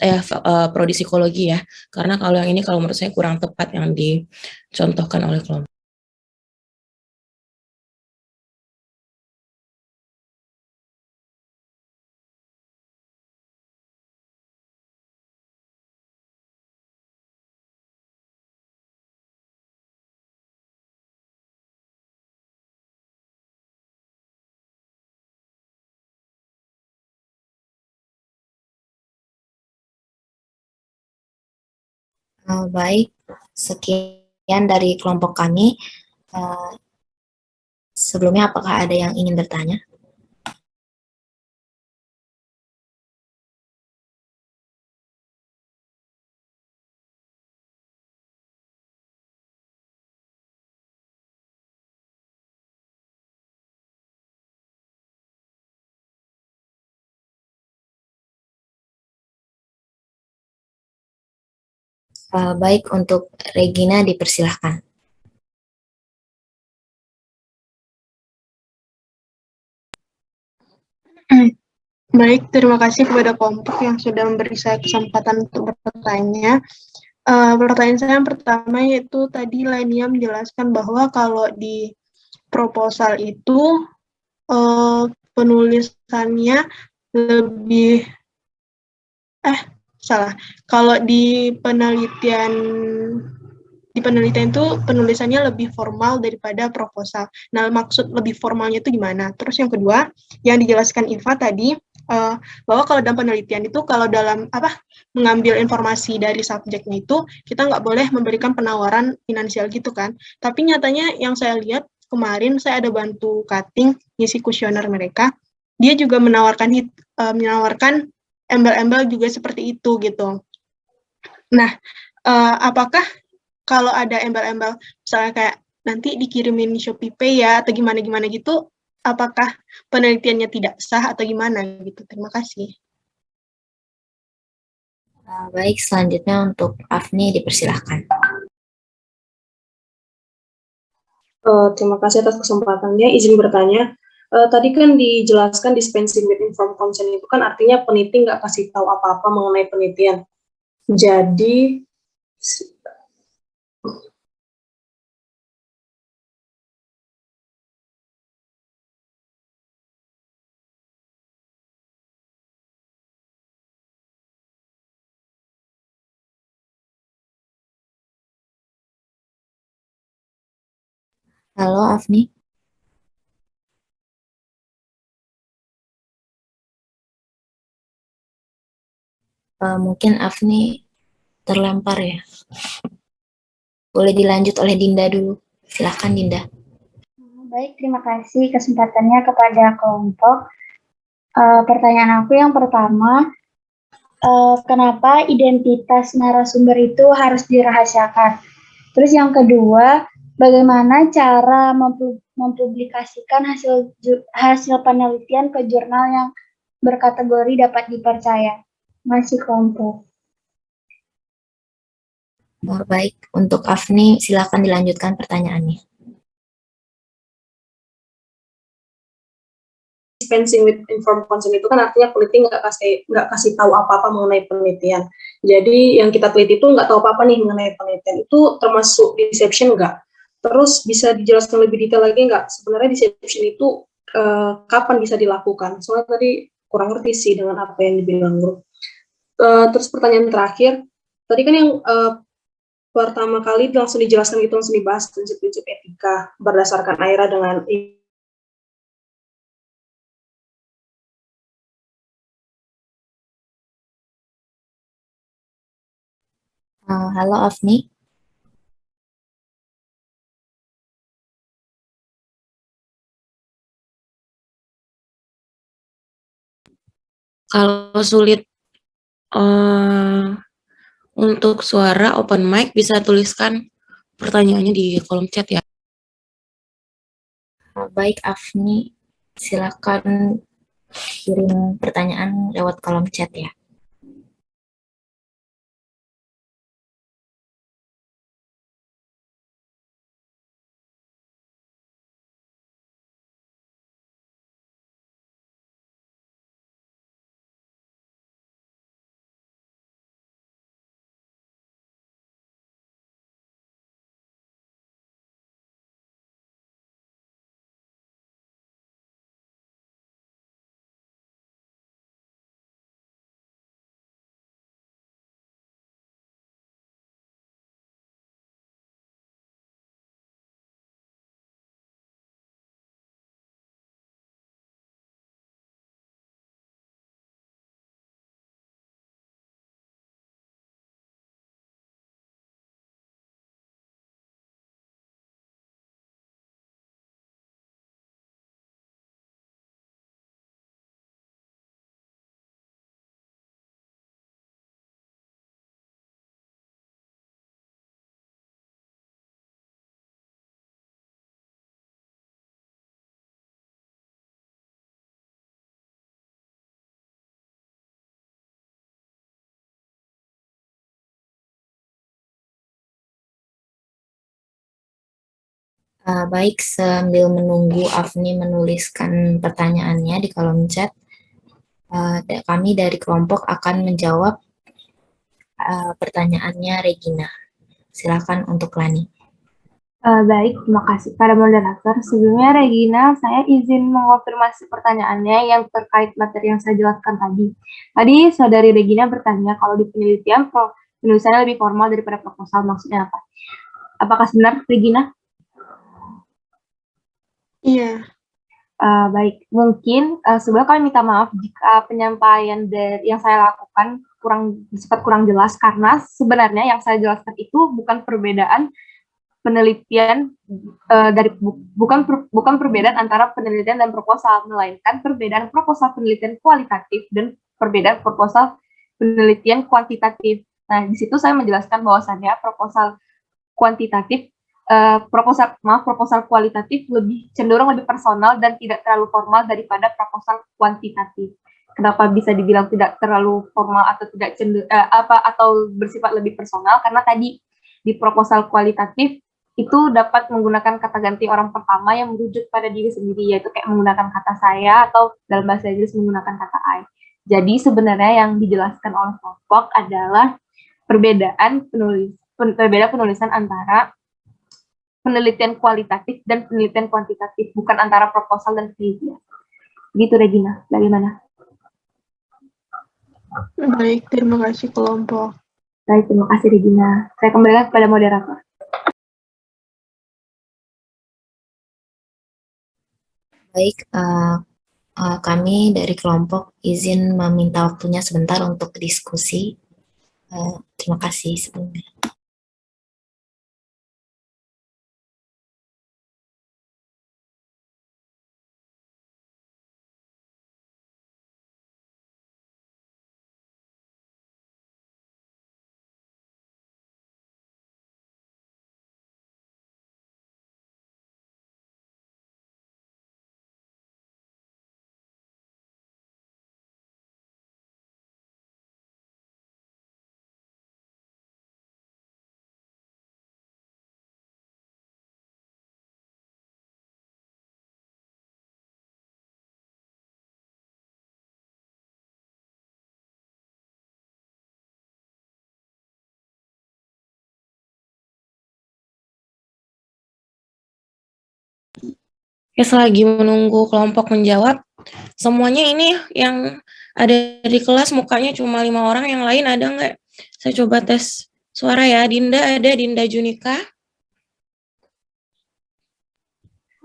Prodi Psikologi ya. Karena kalau yang ini kalau menurut saya kurang tepat yang dicontohkan oleh kelompok. Baik, sekian dari kelompok kami. Sebelumnya, apakah ada yang ingin bertanya? Baik, untuk Regina dipersilahkan. Baik, terima kasih kepada kelompok yang sudah memberi saya kesempatan untuk bertanya. Pertanyaan saya yang pertama yaitu tadi Lenia menjelaskan bahwa kalau di proposal itu penulisannya lebih kalau di penelitian itu penulisannya lebih formal daripada proposal. Nah, maksud lebih formalnya itu gimana? Terus yang kedua, yang dijelaskan Iva tadi, bahwa kalau dalam penelitian itu, kalau dalam mengambil informasi dari subjeknya itu, kita nggak boleh memberikan penawaran finansial gitu kan. Tapi nyatanya yang saya lihat, kemarin saya ada bantu cutting, ngisi kuesioner mereka, dia juga menawarkan embel-embel juga seperti itu gitu. Nah, apakah kalau ada embel-embel, misalnya kayak nanti dikirimin Shopee Pay ya, atau gimana-gimana gitu, apakah penelitiannya tidak sah atau gimana gitu? Terima kasih. Baik, selanjutnya untuk Afni dipersilahkan. Terima kasih atas kesempatannya. Izin bertanya, tadi kan dijelaskan dispensing with informed consent itu kan artinya peneliti nggak kasih tahu apa-apa mengenai penelitian. Jadi, Halo, Afni. Mungkin Afni terlempar ya. Boleh dilanjut oleh Dinda dulu. Silahkan, Dinda. Baik, terima kasih kesempatannya kepada kelompok. Pertanyaan aku yang pertama, kenapa identitas narasumber itu harus dirahasiakan? Terus yang kedua, bagaimana cara mempublikasikan hasil penelitian ke jurnal yang berkategori dapat dipercaya? Masih kelompok. Baik, untuk Afni, silakan dilanjutkan pertanyaannya. dispensing with informed consent itu kan artinya peneliti nggak kasih tahu apa-apa mengenai penelitian. Jadi yang kita teliti itu nggak tahu apa-apa nih mengenai penelitian. Itu termasuk deception nggak? Terus bisa dijelaskan lebih detail lagi nggak? Sebenarnya deception itu kapan bisa dilakukan? Soalnya tadi kurang ngerti sih dengan apa yang dibilang guru. Terus pertanyaan terakhir, tadi kan yang pertama kali langsung dijelaskan gitu, langsung dibahas prinsip-prinsip etika berdasarkan AIRA dengan Halo Afni. Kalau sulit untuk suara open mic bisa tuliskan pertanyaannya di kolom chat ya. Baik Afni, silakan kirim pertanyaan lewat kolom chat ya. Baik, sambil menunggu Afni menuliskan pertanyaannya di kolom chat, kami dari kelompok akan menjawab pertanyaannya Regina. Silakan untuk Lani. Baik, terima kasih pada moderator. Sebelumnya Regina, saya izin mengonfirmasi pertanyaannya yang terkait materi yang saya jelaskan tadi. Tadi saudari Regina bertanya kalau di penelitian penulisannya lebih formal daripada proposal, maksudnya apa? Apakah benar, Regina? Iya. Baik, mungkin sebenarnya kami minta maaf jika penyampaian dari yang saya lakukan bersifat kurang jelas, karena sebenarnya yang saya jelaskan itu bukan perbedaan penelitian bukan perbedaan antara penelitian dan proposal, melainkan perbedaan proposal penelitian kualitatif dan perbedaan proposal penelitian kuantitatif. Nah, di situ saya menjelaskan bahwasannya proposal kuantitatif proposal kualitatif cenderung lebih personal dan tidak terlalu formal daripada proposal kuantitatif. Kenapa bisa dibilang tidak terlalu formal atau tidak atau bersifat lebih personal? Karena tadi di proposal kualitatif itu dapat menggunakan kata ganti orang pertama yang merujuk pada diri sendiri, yaitu kayak menggunakan kata saya atau dalam bahasa Inggris menggunakan kata I. Jadi sebenarnya yang dijelaskan oleh kelompok adalah perbedaan penulisan antara penelitian kualitatif dan penelitian kuantitatif, bukan antara proposal dan penelitian. Gitu, Regina. Bagaimana? Baik, terima kasih kelompok. Baik, terima kasih Regina. Saya kembalikan kepada moderator. Baik, kami dari kelompok izin meminta waktunya sebentar untuk diskusi. Terima kasih sebelumnya. Ya, selagi menunggu kelompok menjawab, semuanya ini yang ada di kelas mukanya cuma 5 orang, yang lain ada nggak? Saya coba tes suara ya. Dinda ada, Dinda Junika.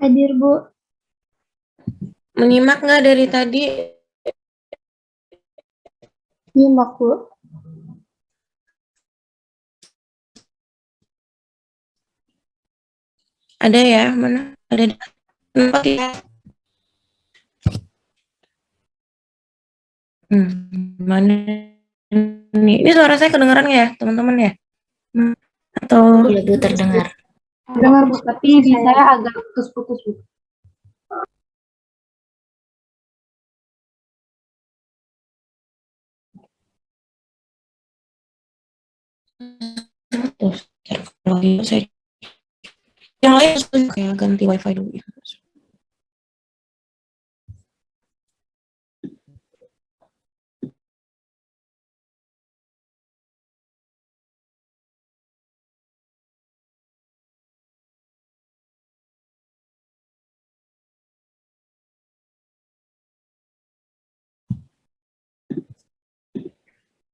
Hadir, Bu. Menyimak nggak dari tadi? Nyimak, Bu. Ada ya, mana? Ada. Kenapa ya? Mana nih? Ini suara saya kedengaran nggak ya, teman-teman ya? Atau Iya, Bu, terdengar. Dengar Bu, tapi di saya agak putus-putus Bu. terus kalau gitu saya yang lain kayak ganti wifi dulu ya.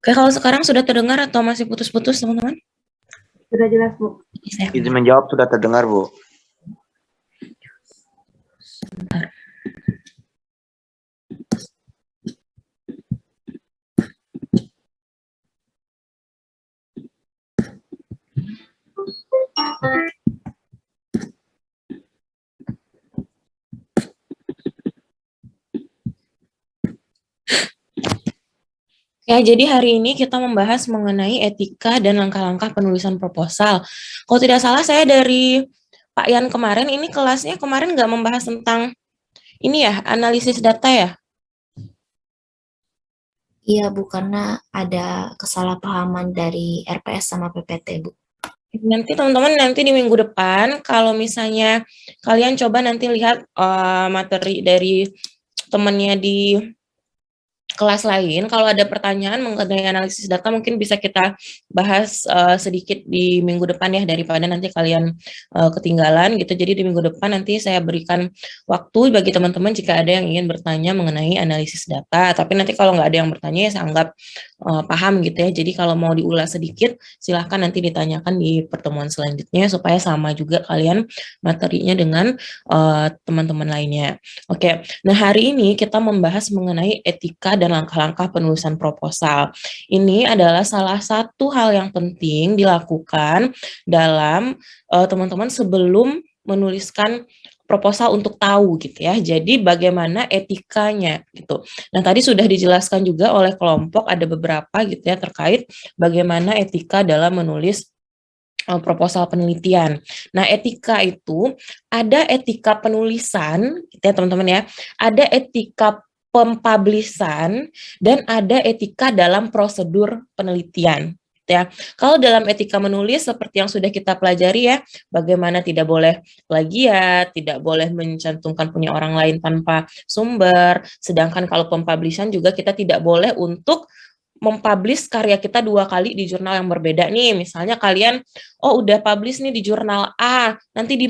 Oke, kalau sekarang sudah terdengar atau masih putus-putus, teman-teman? Sudah jelas Bu. Izin menjawab sudah terdengar, Bu. Sebentar. Ya, jadi hari ini kita membahas mengenai etika dan langkah-langkah penulisan proposal. Kalau tidak salah, saya dari Pak Yan kemarin, ini kelasnya kemarin nggak membahas tentang ini ya, analisis data ya? Iya, Bu, karena ada kesalahpahaman dari RPS sama PPT, Bu. Nanti teman-teman nanti di minggu depan, kalau misalnya kalian coba nanti lihat materi dari temannya di kelas lain, kalau ada pertanyaan mengenai analisis data mungkin bisa kita bahas sedikit di minggu depan ya, daripada nanti kalian ketinggalan gitu. Jadi di minggu depan nanti saya berikan waktu bagi teman-teman jika ada yang ingin bertanya mengenai analisis data. Tapi nanti kalau nggak ada yang bertanya ya saya anggap paham gitu ya. Jadi kalau mau diulas sedikit silahkan nanti ditanyakan di pertemuan selanjutnya supaya sama juga kalian materinya dengan teman-teman lainnya. Oke, nah hari ini kita membahas mengenai etika dan langkah-langkah penulisan proposal. Ini adalah salah satu hal yang penting dilakukan dalam teman-teman sebelum menuliskan proposal untuk tahu gitu ya. Jadi bagaimana etikanya gitu. Nah, tadi sudah dijelaskan juga oleh kelompok ada beberapa gitu ya terkait bagaimana etika dalam menulis proposal penelitian. Nah, etika itu ada etika penulisan gitu ya teman-teman ya. Ada etika pempublishan dan ada etika dalam prosedur penelitian ya. Kalau dalam etika menulis seperti yang sudah kita pelajari ya, bagaimana tidak boleh plagiat, tidak boleh mencantumkan punya orang lain tanpa sumber. Sedangkan kalau pempublishan juga kita tidak boleh untuk mempublish karya kita 2 kali di jurnal yang berbeda nih. Misalnya kalian udah publish nih di jurnal A, nanti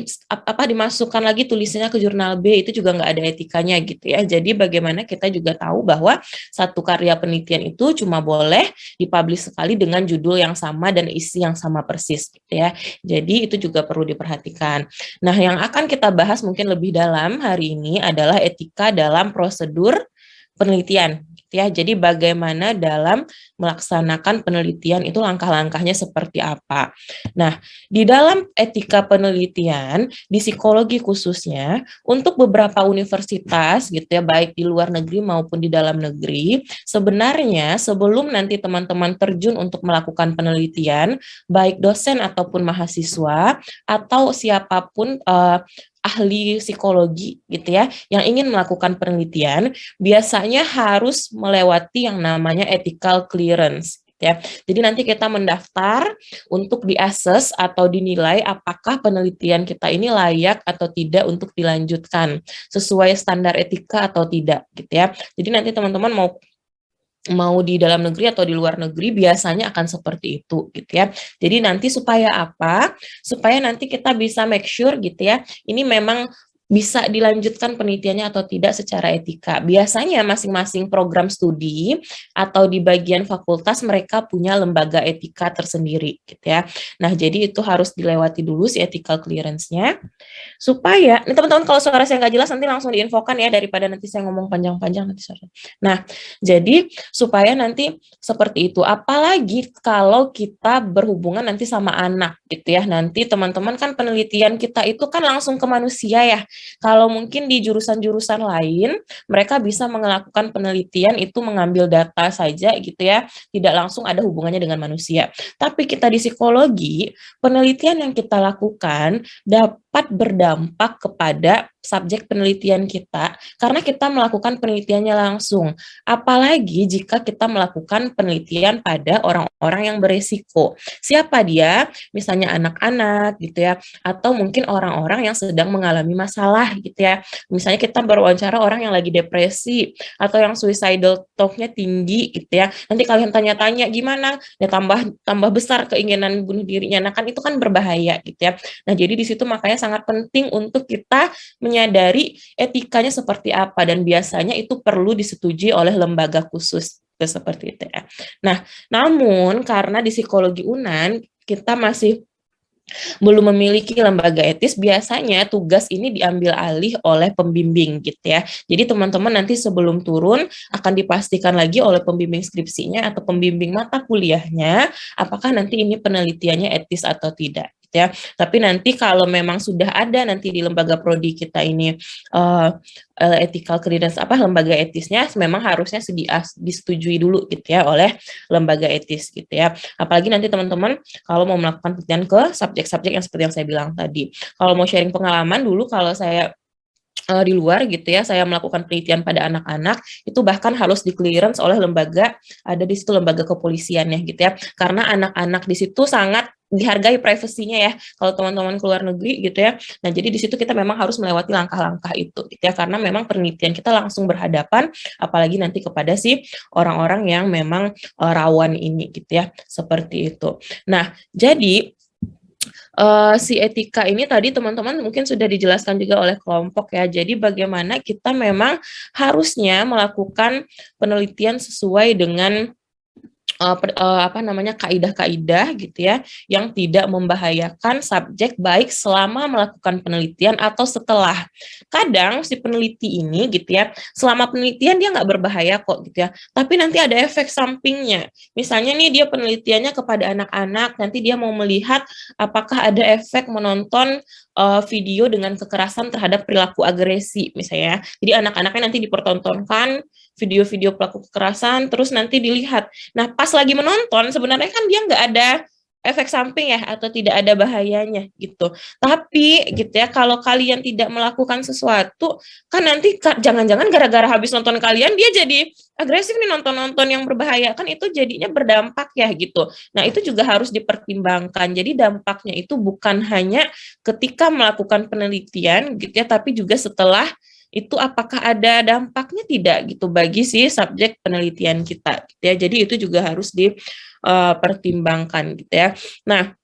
dimasukkan lagi tulisannya ke jurnal B, itu juga nggak ada etikanya gitu ya. Jadi bagaimana kita juga tahu bahwa satu karya penelitian itu cuma boleh dipublish sekali dengan judul yang sama dan isi yang sama persis gitu ya. Jadi itu juga perlu diperhatikan. Nah, yang akan kita bahas mungkin lebih dalam hari ini adalah etika dalam prosedur penelitian ya. Jadi bagaimana dalam melaksanakan penelitian itu langkah-langkahnya seperti apa. Nah, di dalam etika penelitian di psikologi khususnya untuk beberapa universitas gitu ya, baik di luar negeri maupun di dalam negeri, sebenarnya sebelum nanti teman-teman terjun untuk melakukan penelitian, baik dosen ataupun mahasiswa atau siapapun ahli psikologi gitu ya yang ingin melakukan penelitian biasanya harus melewati yang namanya ethical clearance ya. Jadi nanti kita mendaftar untuk di-assess atau dinilai apakah penelitian kita ini layak atau tidak untuk dilanjutkan sesuai standar etika atau tidak gitu ya. Jadi nanti teman-teman mau di dalam negeri atau di luar negeri biasanya akan seperti itu gitu ya. Jadi nanti supaya apa? Supaya nanti kita bisa make sure gitu ya. Ini memang bisa dilanjutkan penelitiannya atau tidak secara etika. Biasanya masing-masing program studi atau di bagian fakultas mereka punya lembaga etika tersendiri gitu ya. Nah, jadi itu harus dilewati dulu si ethical clearance-nya supaya ini teman-teman kalau suara saya nggak jelas nanti langsung diinfokan ya daripada nanti saya ngomong panjang-panjang nanti sore. Nah, jadi supaya nanti seperti itu. Apalagi kalau kita berhubungan nanti sama anak gitu ya. Nanti teman-teman kan penelitian kita itu kan langsung ke manusia ya. Kalau mungkin di jurusan-jurusan lain, mereka bisa melakukan penelitian itu mengambil data saja gitu ya, tidak langsung ada hubungannya dengan manusia. Tapi kita di psikologi, penelitian yang kita lakukan dapat berdampak kepada subjek penelitian kita karena kita melakukan penelitiannya langsung. Apalagi jika kita melakukan penelitian pada orang-orang yang beresiko. Siapa dia? Misalnya anak-anak gitu ya, atau mungkin orang-orang yang sedang mengalami masalah gitu ya. Misalnya kita berwawancara orang yang lagi depresi atau yang suicidal thought-nya tinggi gitu ya. Nanti kalian tanya-tanya gimana? Ya tambah besar keinginan bunuh dirinya. Nah, kan itu kan berbahaya gitu ya. Nah, jadi di situ makanya sangat penting untuk kita menyadari etikanya seperti apa dan biasanya itu perlu disetujui oleh lembaga khusus seperti itu ya. Nah, namun karena di psikologi UNAN kita masih belum memiliki lembaga etis, biasanya tugas ini diambil alih oleh pembimbing gitu ya. Jadi teman-teman nanti sebelum turun akan dipastikan lagi oleh pembimbing skripsinya atau pembimbing mata kuliahnya apakah nanti ini penelitiannya etis atau tidak gitu ya. Tapi nanti kalau memang sudah ada nanti di lembaga prodi kita ini ethical clearance lembaga etisnya memang harusnya disetujui dulu gitu ya oleh lembaga etis gitu ya. Apalagi nanti teman-teman kalau mau melakukan penelitian ke subjek-subjek yang seperti yang saya bilang tadi. Kalau mau sharing pengalaman dulu kalau saya di luar gitu ya, saya melakukan penelitian pada anak-anak itu bahkan harus di clearance oleh lembaga, ada di situ lembaga kepolisiannya gitu ya, karena anak-anak di situ sangat dihargai privasinya ya kalau teman-teman ke luar negeri gitu ya. Nah, jadi di situ kita memang harus melewati langkah-langkah itu gitu ya, karena memang penelitian kita langsung berhadapan apalagi nanti kepada si orang-orang yang memang rawan ini gitu ya, seperti itu. Nah, jadi si etika ini tadi teman-teman mungkin sudah dijelaskan juga oleh kelompok ya. Jadi bagaimana kita memang harusnya melakukan penelitian sesuai dengan kaidah-kaidah gitu ya yang tidak membahayakan subjek baik selama melakukan penelitian atau setelah. Kadang si peneliti ini gitu ya selama penelitian dia nggak berbahaya kok gitu ya, tapi nanti ada efek sampingnya. Misalnya nih dia penelitiannya kepada anak-anak, nanti dia mau melihat apakah ada efek menonton video dengan kekerasan terhadap perilaku agresi misalnya. Jadi anak-anaknya nanti dipertontonkan video-video pelaku kekerasan, terus nanti dilihat. Nah, pas lagi menonton, sebenarnya kan dia nggak ada efek samping ya, atau tidak ada bahayanya gitu. Tapi gitu ya, kalau kalian tidak melakukan sesuatu, kan nanti jangan-jangan gara-gara habis nonton kalian, dia jadi agresif nih nonton-nonton yang berbahaya, kan itu jadinya berdampak ya gitu. Nah, itu juga harus dipertimbangkan. Jadi dampaknya itu bukan hanya ketika melakukan penelitian gitu ya, tapi juga setelah itu apakah ada dampaknya tidak gitu bagi si subjek penelitian kita gitu ya. Jadi itu juga harus dipertimbangkan gitu ya. Nah,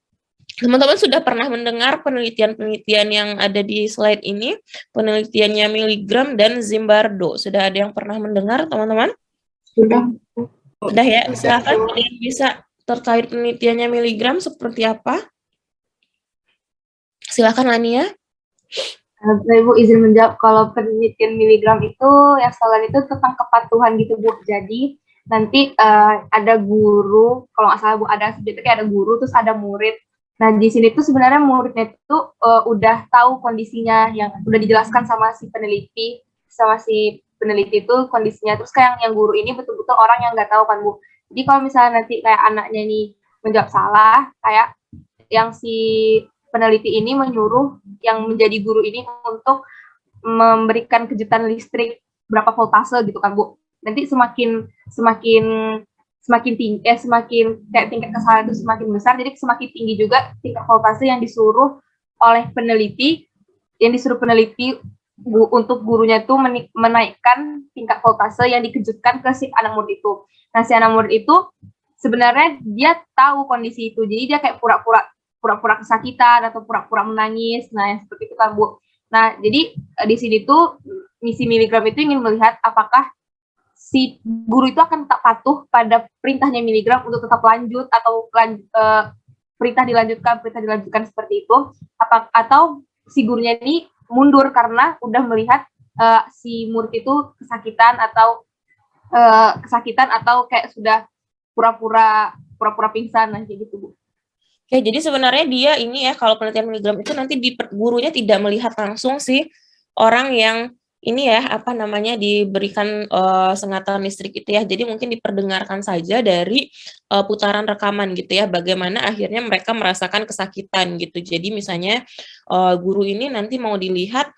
teman-teman sudah pernah mendengar penelitian-penelitian yang ada di slide ini, penelitiannya Milgram dan Zimbardo. Sudah ada yang pernah mendengar, teman-teman? Sudah. Sudah ya, silakan ada yang bisa terkait penelitiannya Milgram seperti apa? Silakan Lania. Ibu izin menjawab, kalau penelitian miligram itu yang salah itu tentang kepatuhan gitu Bu. Jadi nanti ada guru, kalau nggak salah Bu, ada subjeknya kayak ada guru, terus ada murid. Nah di sini tuh sebenarnya muridnya itu udah tahu kondisinya yang udah dijelaskan sama si peneliti itu kondisinya. Terus kayak yang guru ini betul-betul orang yang nggak tahu kan Bu. Jadi kalau misalnya nanti kayak anaknya ini menjawab salah, kayak yang si peneliti ini menyuruh yang menjadi guru ini untuk memberikan kejutan listrik berapa voltase gitu kan Bu. Nanti semakin tinggi, semakin kayak tingkat kesalahan itu semakin besar, jadi semakin tinggi juga tingkat voltase yang disuruh oleh peneliti, untuk gurunya itu menaikkan tingkat voltase yang dikejutkan ke si anak murid itu. Nah si anak murid itu sebenarnya dia tahu kondisi itu, jadi dia kayak pura-pura kesakitan atau pura-pura menangis. Nah, yang seperti itu kan Bu. Nah, jadi di sini tuh misi miligram itu ingin melihat apakah si guru itu akan tak patuh pada perintahnya miligram untuk tetap lanjut atau perintah dilanjutkan seperti itu, atau si gurunya ini mundur karena udah melihat si murid itu kesakitan atau kayak sudah pura-pura pingsan kayak gitu, Bu. Oke, jadi sebenarnya dia ini ya, kalau penelitian miligram itu nanti gurunya tidak melihat langsung si orang yang ini ya, apa namanya, diberikan sengatan listrik itu ya. Jadi mungkin diperdengarkan saja dari putaran rekaman gitu ya, bagaimana akhirnya mereka merasakan kesakitan gitu. Jadi misalnya guru ini nanti mau dilihat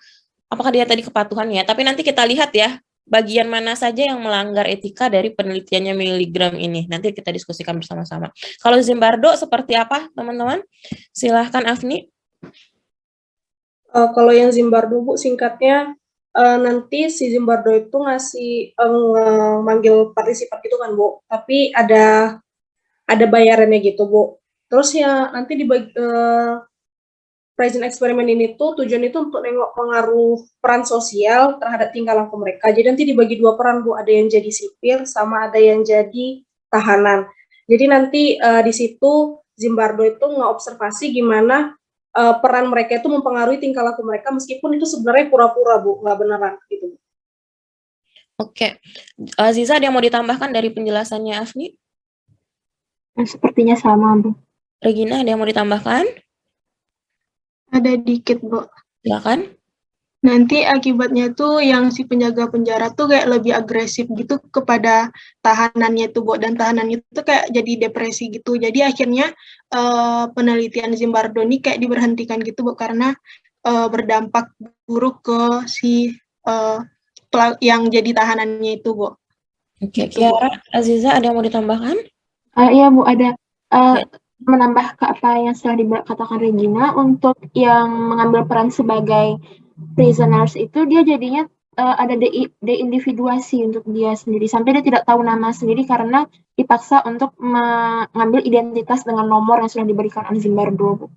apakah dia tadi kepatuhan ya, tapi nanti kita lihat ya, bagian mana saja yang melanggar etika dari penelitiannya miligram ini. Nanti kita diskusikan bersama-sama. Kalau Zimbardo seperti apa, teman-teman? Silahkan, Afni. Kalau yang Zimbardo, Bu, singkatnya nanti si Zimbardo itu ngasih manggil partisipan gitu kan, Bu. Tapi ada bayarannya gitu, Bu. Terus ya nanti dibagi present eksperimen ini tuh tujuan itu untuk nengok pengaruh peran sosial terhadap tingkah laku mereka. Jadi nanti dibagi 2 peran, Bu. Ada yang jadi sipir sama ada yang jadi tahanan. Jadi nanti di situ Zimbardo itu ngeobservasi gimana peran mereka itu mempengaruhi tingkah laku mereka meskipun itu sebenarnya pura-pura, Bu, nggak beneran gitu. Oke. Aziza, ada yang mau ditambahkan dari penjelasannya Afni? Sepertinya sama, Bu. Regina, ada yang mau ditambahkan? Ada dikit, Bu. Silakan. Nanti akibatnya tuh yang si penjaga penjara tuh kayak lebih agresif gitu kepada tahanannya tuh, Bu. Dan tahanannya tuh kayak jadi depresi gitu. Jadi akhirnya penelitian Zimbardo ini kayak diberhentikan gitu, Bu, karena berdampak buruk ke si yang jadi tahanannya itu, Bu. Oke, Kiara, Aziza, ada yang mau ditambahkan? Iya, Bu, ada. Menambah ke apa yang sudah dikatakan Regina, untuk yang mengambil peran sebagai prisoners itu dia jadinya ada deindividuasi untuk dia sendiri, sampai dia tidak tahu nama sendiri karena dipaksa untuk mengambil identitas dengan nomor yang sudah diberikan oleh Zimbardo, Bu.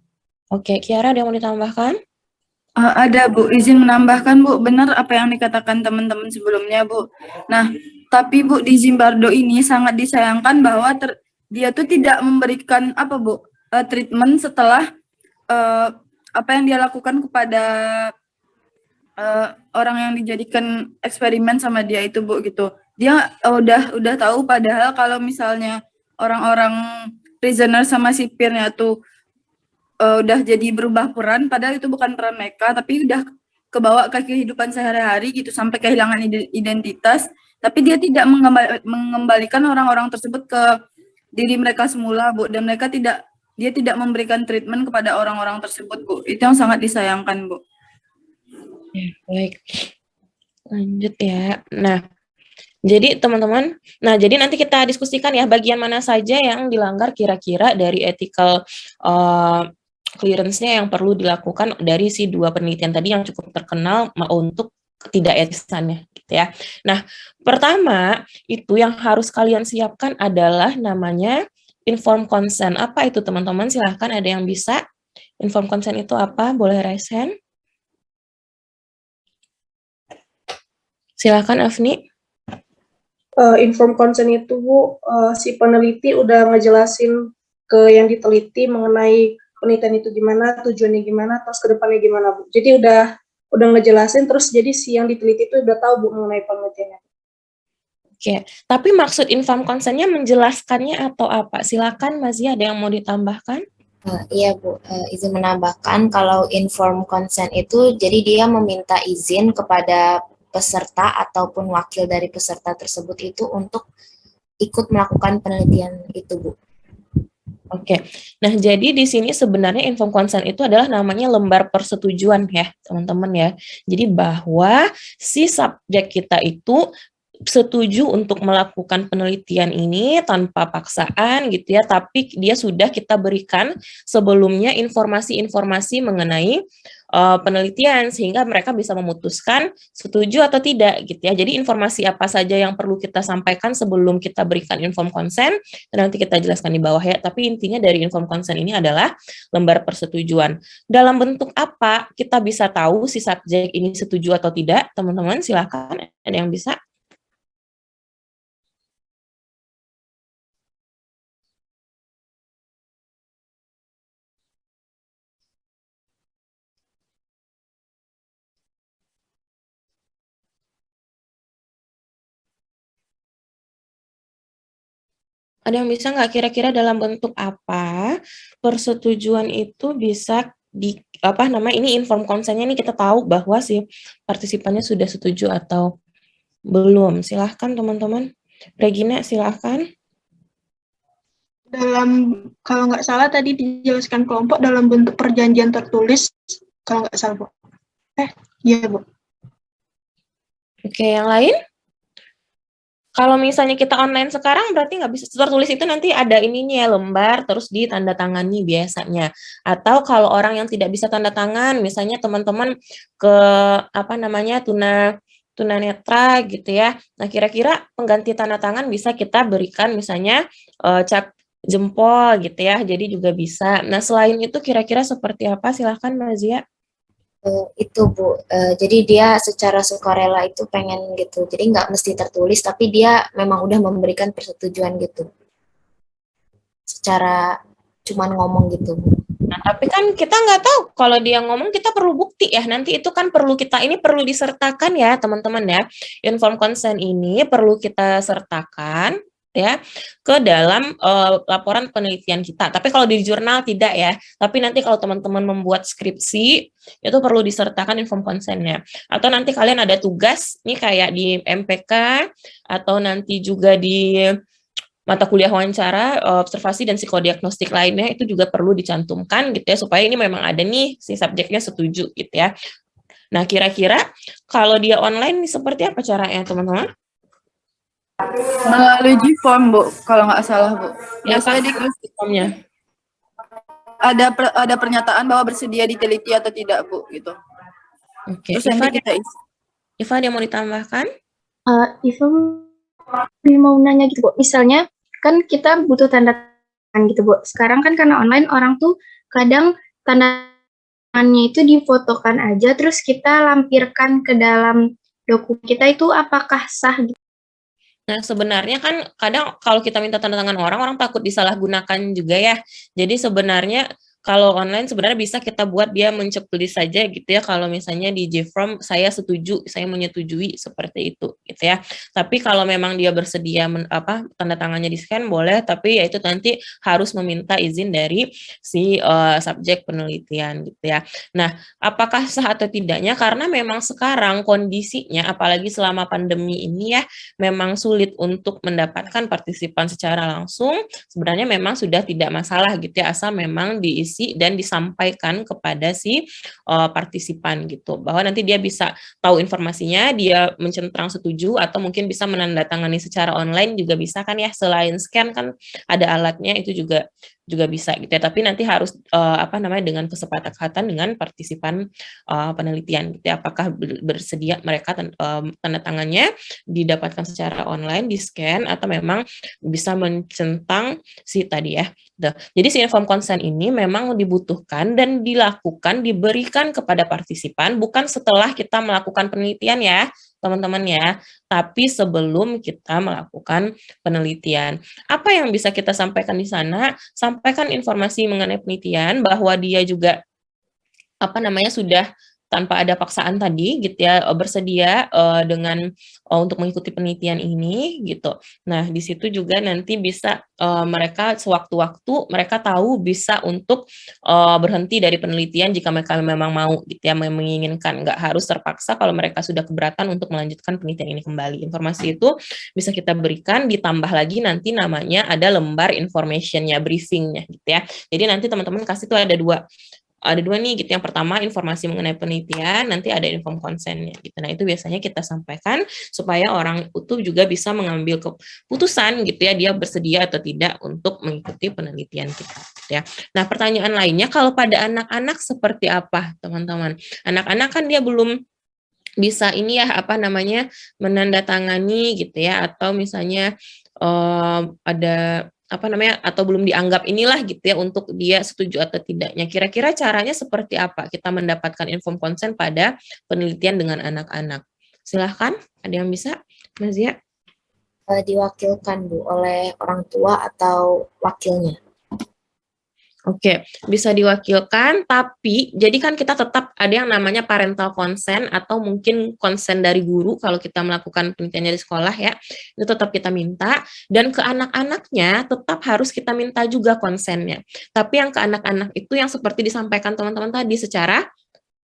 Oke, Kiara, ada yang mau ditambahkan? Ada, Bu, izin menambahkan, Bu. Benar apa yang dikatakan teman-teman sebelumnya, Bu. Nah, tapi Bu, di Zimbardo ini sangat disayangkan bahwa dia tuh tidak memberikan apa, Bu, treatment setelah apa yang dia lakukan kepada orang yang dijadikan eksperimen sama dia itu, Bu, gitu. Dia udah tahu, padahal kalau misalnya orang-orang prisoner sama sipirnya tuh udah jadi berubah peran, padahal itu bukan peran mereka, tapi udah kebawa ke kehidupan sehari-hari gitu sampai kehilangan identitas, tapi dia tidak mengembalikan orang-orang tersebut ke diri mereka semula, Bu, dan dia tidak memberikan treatment kepada orang-orang tersebut, Bu. Itu yang sangat disayangkan, Bu. Ya, baik. Lanjut ya. Nah, jadi teman-teman, jadi nanti kita diskusikan ya bagian mana saja yang dilanggar kira-kira dari ethical clearance-nya yang perlu dilakukan dari si 2 penelitian tadi yang cukup terkenal untuk ketidaketisannya gitu ya. Nah, pertama itu yang harus kalian siapkan adalah namanya informed consent. Apa itu, teman-teman? Silahkan, ada yang bisa. Informed consent itu apa? Boleh raise hand. Silahkan, Afni. Informed consent itu, Bu, si peneliti udah ngejelasin ke yang diteliti mengenai penelitian itu gimana, tujuannya gimana, terus ke depannya gimana, Bu. Jadi udah ngejelasin, terus jadi si yang diteliti itu udah tahu, Bu, mengenai penelitiannya. Oke, tapi maksud informed consent-nya menjelaskannya atau apa? Silakan, Mazia, ada yang mau ditambahkan? Iya, Bu, izin menambahkan kalau informed consent itu jadi dia meminta izin kepada peserta ataupun wakil dari peserta tersebut itu untuk ikut melakukan penelitian itu, Bu. Oke, nah jadi di sini sebenarnya informed consent itu adalah namanya lembar persetujuan ya teman-teman ya. Jadi bahwa si subjek kita itu setuju untuk melakukan penelitian ini tanpa paksaan gitu ya, tapi dia sudah kita berikan sebelumnya informasi-informasi mengenai penelitian sehingga mereka bisa memutuskan setuju atau tidak gitu ya. Jadi informasi apa saja yang perlu kita sampaikan sebelum kita berikan inform consent, nanti kita jelaskan di bawah ya. Tapi intinya dari inform consent ini adalah lembar persetujuan. Dalam bentuk apa kita bisa tahu si subjek ini setuju atau tidak? Teman-teman silakan, ada yang bisa? Ada yang bisa nggak kira-kira dalam bentuk apa persetujuan itu bisa ini inform consent-nya ini kita tahu bahwa si partisipannya sudah setuju atau belum. Silahkan teman-teman. Regina silahkan. Kalau nggak salah tadi dijelaskan kelompok dalam bentuk perjanjian tertulis, kalau nggak salah, Bu. Iya, Bu. Oke, yang lain? Kalau misalnya kita online sekarang berarti nggak bisa tertulis, itu nanti ada ininya ya, lembar terus ditandatangani biasanya. Atau kalau orang yang tidak bisa tanda tangan, misalnya teman-teman ke tunanetra gitu ya. Nah, kira-kira pengganti tanda tangan bisa kita berikan misalnya cap jempol gitu ya. Jadi juga bisa. Nah, selain itu kira-kira seperti apa? Silahkan Mbak Zia. Itu Bu, jadi dia secara sukarela itu pengen gitu, jadi nggak mesti tertulis, tapi dia memang udah memberikan persetujuan gitu, secara cuman ngomong gitu Bu. Nah, tapi kan kita nggak tahu kalau dia ngomong, kita perlu bukti ya, nanti itu kan perlu disertakan ya teman-teman ya, inform consent ini perlu kita sertakan ya ke dalam laporan penelitian kita. Tapi kalau di jurnal tidak ya. Tapi nanti kalau teman-teman membuat skripsi itu perlu disertakan inform consent-nya. Atau nanti kalian ada tugas nih kayak di MPK atau nanti juga di mata kuliah wawancara, observasi dan psikodiagnostik lainnya itu juga perlu dicantumkan gitu ya supaya ini memang ada nih si subjeknya setuju gitu ya. Nah, kira-kira kalau dia online seperti apa caranya teman-teman? Melalui G-form, Bu, kalau nggak salah, Bu. Biasanya di formnya ada pernyataan bahwa bersedia diteliti atau tidak, Bu, gitu. Oke. Terus nanti kita isi. Iva, dia mau ditambahkan? Iva mau nanya gitu, Bu. Misalnya kan kita butuh tanda tangan gitu, Bu. Sekarang kan karena online orang tuh kadang tanda tangannya itu difotokan aja terus kita lampirkan ke dalam dokumen kita, itu apakah sah gitu? Nah, sebenarnya kan kadang kalau kita minta tanda tangan orang takut disalahgunakan juga ya. Jadi sebenarnya kalau online sebenarnya bisa kita buat dia menceklis saja gitu ya. Kalau misalnya di J-Form saya setuju, saya menyetujui seperti itu gitu ya. Tapi kalau memang dia bersedia tanda tangannya di-scan boleh, tapi ya itu nanti harus meminta izin dari si subjek penelitian gitu ya. Nah, apakah sah atau tidaknya? Karena memang sekarang kondisinya apalagi selama pandemi ini ya memang sulit untuk mendapatkan partisipan secara langsung, sebenarnya memang sudah tidak masalah gitu ya, asal memang diisi dan disampaikan kepada si partisipan gitu, bahwa nanti dia bisa tahu informasinya, dia mencentrang setuju atau mungkin bisa menandatangani secara online juga bisa kan ya, selain scan kan ada alatnya itu juga bisa gitu ya, tapi nanti harus dengan kesepakatan dengan partisipan penelitian gitu ya, apakah bersedia mereka tanda tangannya didapatkan secara online, di-scan, atau memang bisa mencentang si tadi ya. Jadi si inform consent ini memang dibutuhkan dan diberikan kepada partisipan bukan setelah kita melakukan penelitian ya, teman-teman ya, tapi sebelum kita melakukan penelitian. Apa yang bisa kita sampaikan di sana? Sampaikan informasi mengenai penelitian, bahwa dia juga sudah tanpa ada paksaan tadi gitu ya, bersedia dengan untuk mengikuti penelitian ini gitu. Nah, di situ juga nanti bisa mereka sewaktu-waktu mereka tahu bisa untuk berhenti dari penelitian jika mereka memang mau gitu ya, menginginkan, nggak harus terpaksa kalau mereka sudah keberatan untuk melanjutkan penelitian ini kembali. Informasi itu bisa kita berikan, ditambah lagi nanti namanya ada lembar information-nya, briefing-nya gitu ya. Jadi nanti teman-teman kasih tuh ada dua ada dua nih gitu. Yang pertama informasi mengenai penelitian, nanti ada inform konsennya gitu. Nah, itu biasanya kita sampaikan supaya orang itu juga bisa mengambil keputusan gitu ya, dia bersedia atau tidak untuk mengikuti penelitian kita gitu ya. Nah, pertanyaan lainnya, kalau pada anak-anak seperti apa, teman-teman? Anak-anak kan dia belum bisa ini ya, apa namanya, menandatangani gitu ya, atau misalnya ada apa namanya, atau belum dianggap inilah gitu ya untuk dia setuju atau tidaknya. Kira-kira caranya seperti apa kita mendapatkan inform consent pada penelitian dengan anak-anak? Silahkan, ada yang bisa, Mas Zia? Diwakilkan Bu oleh orang tua atau wakilnya. Oke, bisa diwakilkan, tapi jadi kan kita tetap ada yang namanya parental consent atau mungkin consent dari guru kalau kita melakukan penelitiannya di sekolah ya, itu tetap kita minta, dan ke anak-anaknya tetap harus kita minta juga konsennya. Tapi yang ke anak-anak itu yang seperti disampaikan teman-teman tadi secara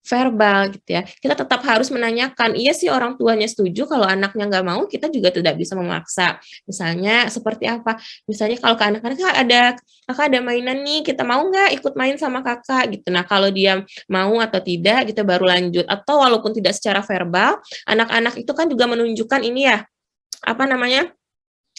verbal gitu ya. Kita tetap harus menanyakan, iya sih orang tuanya setuju, kalau anaknya nggak mau, kita juga tidak bisa memaksa. Misalnya seperti apa? Misalnya kalau ke anak-anak, kakak ada mainan nih, kita mau nggak ikut main sama kakak gitu. Nah, kalau dia mau atau tidak, kita baru lanjut. Atau walaupun tidak secara verbal, anak-anak itu kan juga menunjukkan ini ya, apa namanya,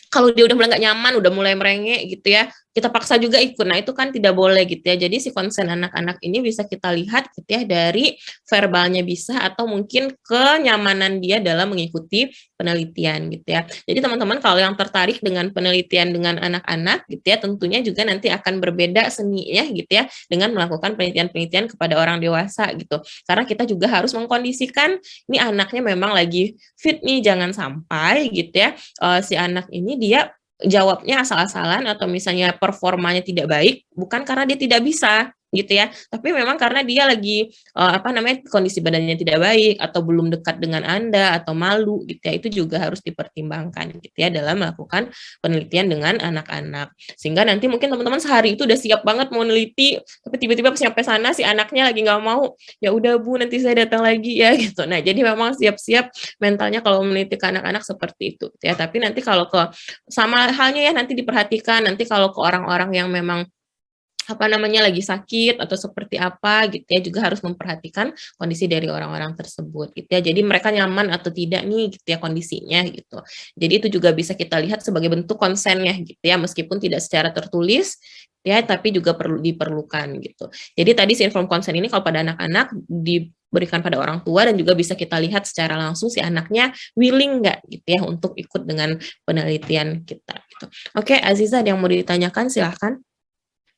kalau dia udah mulai nggak nyaman, udah mulai merengek gitu ya, kita paksa juga ikut. Nah, itu kan tidak boleh gitu ya. Jadi si konsen anak-anak ini bisa kita lihat gitu ya dari verbalnya bisa atau mungkin kenyamanan dia dalam mengikuti penelitian gitu ya. Jadi teman-teman kalau yang tertarik dengan penelitian dengan anak-anak gitu ya, tentunya juga nanti akan berbeda seninya gitu ya dengan melakukan penelitian-penelitian kepada orang dewasa gitu. Karena kita juga harus mengkondisikan ini anaknya memang lagi fit nih, jangan sampai gitu ya si anak ini dia jawabnya asal-asalan atau misalnya performanya tidak baik, bukan karena dia tidak bisa gitu ya, tapi memang karena dia lagi apa namanya, kondisi badannya tidak baik atau belum dekat dengan Anda atau malu gitu ya, itu juga harus dipertimbangkan gitu ya dalam melakukan penelitian dengan anak-anak. Sehingga nanti mungkin teman-teman sehari itu udah siap banget mau neliti, tapi tiba-tiba pas sampai sana si anaknya lagi nggak mau, ya udah Bu, nanti saya datang lagi ya gitu. Nah, jadi memang siap-siap mentalnya kalau meneliti ke anak-anak seperti itu ya. Tapi nanti kalau ke sama halnya ya, nanti diperhatikan nanti kalau ke orang-orang yang memang apa namanya lagi sakit atau seperti apa gitu ya, juga harus memperhatikan kondisi dari orang-orang tersebut gitu ya. Jadi mereka nyaman atau tidak nih gitu ya kondisinya gitu. Jadi itu juga bisa kita lihat sebagai bentuk konsennya gitu ya, meskipun tidak secara tertulis ya, tapi juga perlu diperlukan gitu. Jadi tadi si informed consent ini kalau pada anak-anak diberikan pada orang tua, dan juga bisa kita lihat secara langsung si anaknya willing nggak gitu ya untuk ikut dengan penelitian kita gitu. Oke, Aziza, ada yang mau ditanyakan silahkan.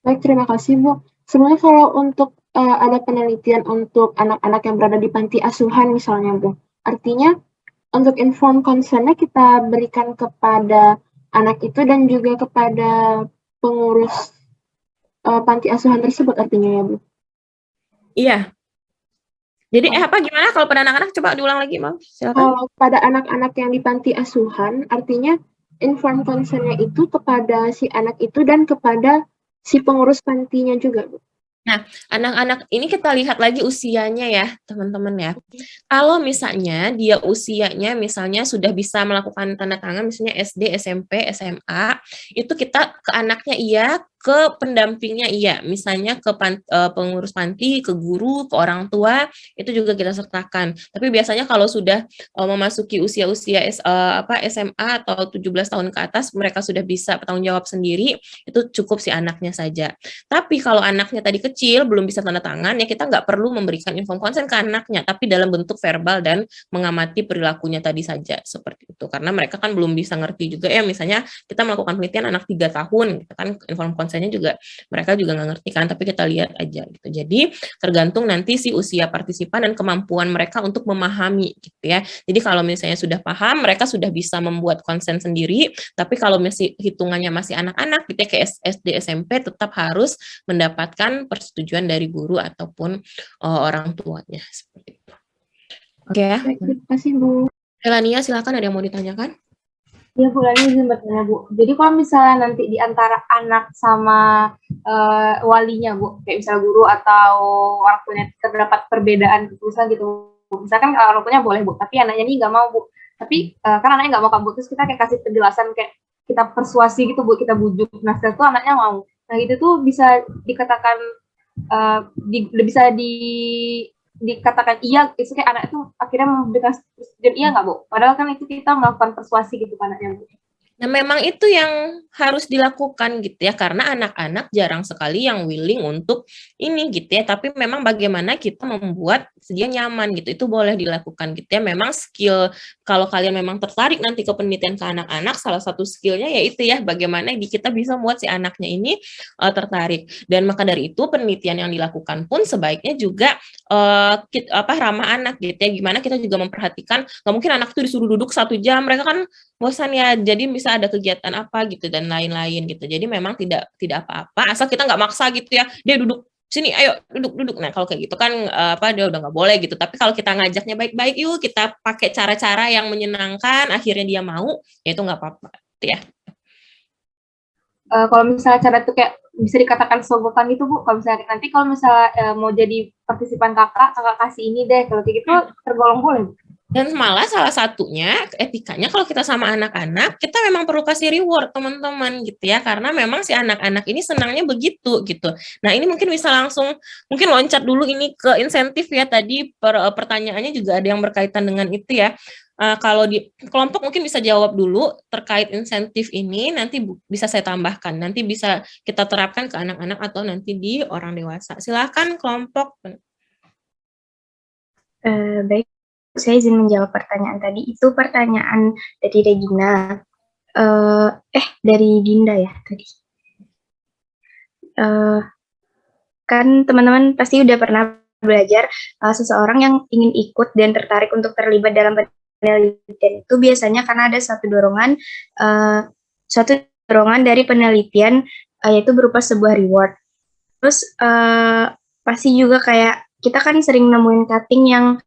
Baik, terima kasih Bu. Sebenarnya kalau untuk ada penelitian untuk anak-anak yang berada di panti asuhan misalnya Bu, artinya untuk inform consent-nya kita berikan kepada anak itu dan juga kepada pengurus panti asuhan tersebut artinya ya Bu? Iya. Jadi apa gimana kalau pada anak-anak, coba diulang lagi Mam, silakan. Kalau pada anak-anak yang di panti asuhan, artinya inform consent-nya itu kepada si anak itu dan kepada si pengurus pantinya juga, Bu. Nah, anak-anak ini kita lihat lagi usianya ya, teman-teman ya. Kalau misalnya dia usianya misalnya sudah bisa melakukan tanda tangan, misalnya SD, SMP, SMA, itu kita ke anaknya iya, ke pendampingnya iya, misalnya ke pengurus panti, ke guru, ke orang tua, itu juga kita sertakan. Tapi biasanya kalau sudah memasuki usia-usia SMA atau 17 tahun ke atas, mereka sudah bisa bertanggung jawab sendiri, itu cukup si anaknya saja. Tapi kalau anaknya tadi kecil, belum bisa tanda tangan, ya kita nggak perlu memberikan inform consent ke anaknya, tapi dalam bentuk verbal dan mengamati perilakunya tadi saja, seperti itu. Karena mereka kan belum bisa ngerti juga ya, misalnya kita melakukan penelitian anak 3 tahun, gitu kan, inform consent-nya juga mereka juga nggak ngerti kan, tapi kita lihat aja gitu. Jadi tergantung nanti si usia partisipan dan kemampuan mereka untuk memahami gitu ya. Jadi kalau misalnya sudah paham, mereka sudah bisa membuat konsen sendiri, tapi kalau masih hitungannya masih anak-anak gitu ya, kayak SD, SMP, tetap harus mendapatkan persetujuan dari guru ataupun orang tuanya, seperti itu. Oke ya. Terima kasih Bu. Elania, silakan, ada yang mau ditanyakan? Ya Bu, Lani izin bertanya Bu. Jadi kalau misalnya nanti di antara anak sama walinya Bu, kayak misalnya guru atau orang tuanya terdapat perbedaan keputusan gitu Bu. Misalkan orang tuanya boleh Bu, tapi anaknya ini nggak mau Bu. Tapi kan anaknya nggak mau kabur, terus kita kayak kasih penjelasan, kayak kita persuasi gitu Bu, kita bujuk. Nah setelah itu anaknya mau. Nah itu tuh bisa dikatakan bisa dikatakan iya, itu kayak anak itu akhirnya memberikan persetujuan iya nggak, Bu? Padahal kan itu kita melakukan persuasi gitu kan anaknya, Bu. Nah, memang itu yang harus dilakukan gitu ya, karena anak-anak jarang sekali yang willing untuk ini gitu ya, tapi memang bagaimana kita membuat dia nyaman gitu, itu boleh dilakukan gitu ya. Memang skill, kalau kalian memang tertarik nanti ke penelitian ke anak-anak, salah satu skillnya yaitu ya, bagaimana kita bisa membuat si anaknya ini tertarik. Dan maka dari itu penelitian yang dilakukan pun sebaiknya juga ramah anak gitu ya, gimana kita juga memperhatikan, nggak mungkin anak itu disuruh duduk 1 jam, mereka kan bosan ya, jadi bisa ada kegiatan apa gitu dan lain-lain gitu. Jadi memang tidak apa-apa asal kita nggak maksa gitu ya, dia duduk sini, ayo duduk. Nah kalau kayak gitu kan dia udah nggak boleh gitu. Tapi kalau kita ngajaknya baik-baik, yuk kita pakai cara-cara yang menyenangkan, akhirnya dia mau, ya itu nggak apa-apa gitu ya. Kalau misalnya cara itu kayak bisa dikatakan sogokan gitu, Bu, kalau misalnya nanti kalau misalnya mau jadi partisipan kakak kasih ini deh, kalau kayak gitu tergolong boleh. Dan malah salah satunya etikanya kalau kita sama anak-anak, kita memang perlu kasih reward teman-teman gitu ya, karena memang si anak-anak ini senangnya begitu gitu. Nah ini mungkin bisa langsung, mungkin loncat dulu ini ke insentif ya, tadi pertanyaannya juga ada yang berkaitan dengan itu ya. Kalau di kelompok mungkin bisa jawab dulu terkait insentif ini, nanti bisa saya tambahkan, nanti bisa kita terapkan ke anak-anak atau nanti di orang dewasa. Silakan kelompok. Baik, saya izin menjawab pertanyaan tadi. Itu pertanyaan dari Regina. Dari Dinda ya tadi. Kan teman-teman pasti udah pernah belajar seseorang yang ingin ikut dan tertarik untuk terlibat dalam penelitian itu biasanya karena ada suatu dorongan dari penelitian, yaitu berupa sebuah reward. Terus pasti juga kayak kita kan sering nemuin cutting yang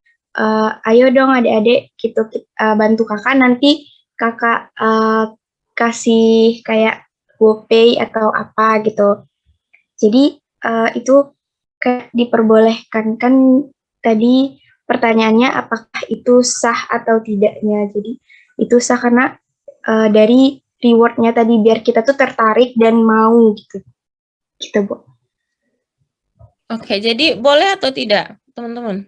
ayo dong adik-adik gitu, bantu kakak, nanti kakak kasih kayak GoPay atau apa gitu. Jadi itu kayak diperbolehkan, kan tadi pertanyaannya apakah itu sah atau tidaknya. Jadi itu sah karena dari rewardnya tadi biar kita tuh tertarik dan mau gitu. Gitu, Bu. Oke, jadi boleh atau tidak, teman-teman?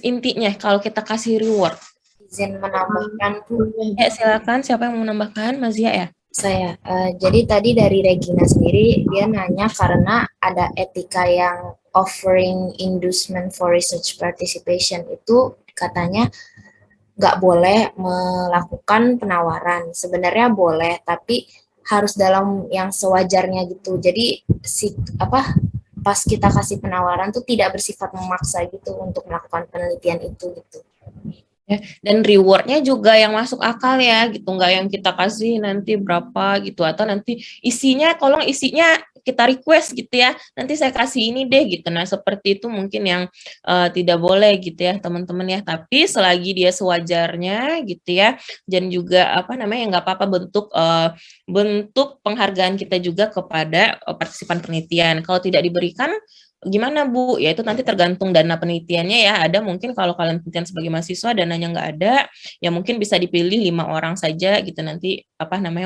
Intinya kalau kita kasih reward. Izin menambahkan, Bu. Ya, silakan. Siapa yang mau menambahkan? Mazia ya? Saya. Jadi tadi dari Regina sendiri, dia nanya karena ada etika yang offering inducement for research participation itu katanya nggak boleh melakukan penawaran. Sebenarnya boleh, tapi harus dalam yang sewajarnya gitu. Jadi pas kita kasih penawaran tuh tidak bersifat memaksa gitu untuk melakukan penelitian itu gitu. Ya, dan rewardnya juga yang masuk akal ya gitu, nggak yang kita kasih nanti berapa gitu, atau nanti isinya kita request gitu ya, nanti saya kasih ini deh gitu. Nah seperti itu mungkin yang tidak boleh gitu ya teman-teman ya, tapi selagi dia sewajarnya gitu ya, dan juga nggak apa-apa bentuk penghargaan kita juga kepada partisipan penelitian. Kalau tidak diberikan gimana Bu? Ya itu nanti tergantung dana penelitiannya ya. Ada mungkin kalau kalian penelitian sebagai mahasiswa dananya nggak ada, ya mungkin bisa dipilih 5 orang saja gitu nanti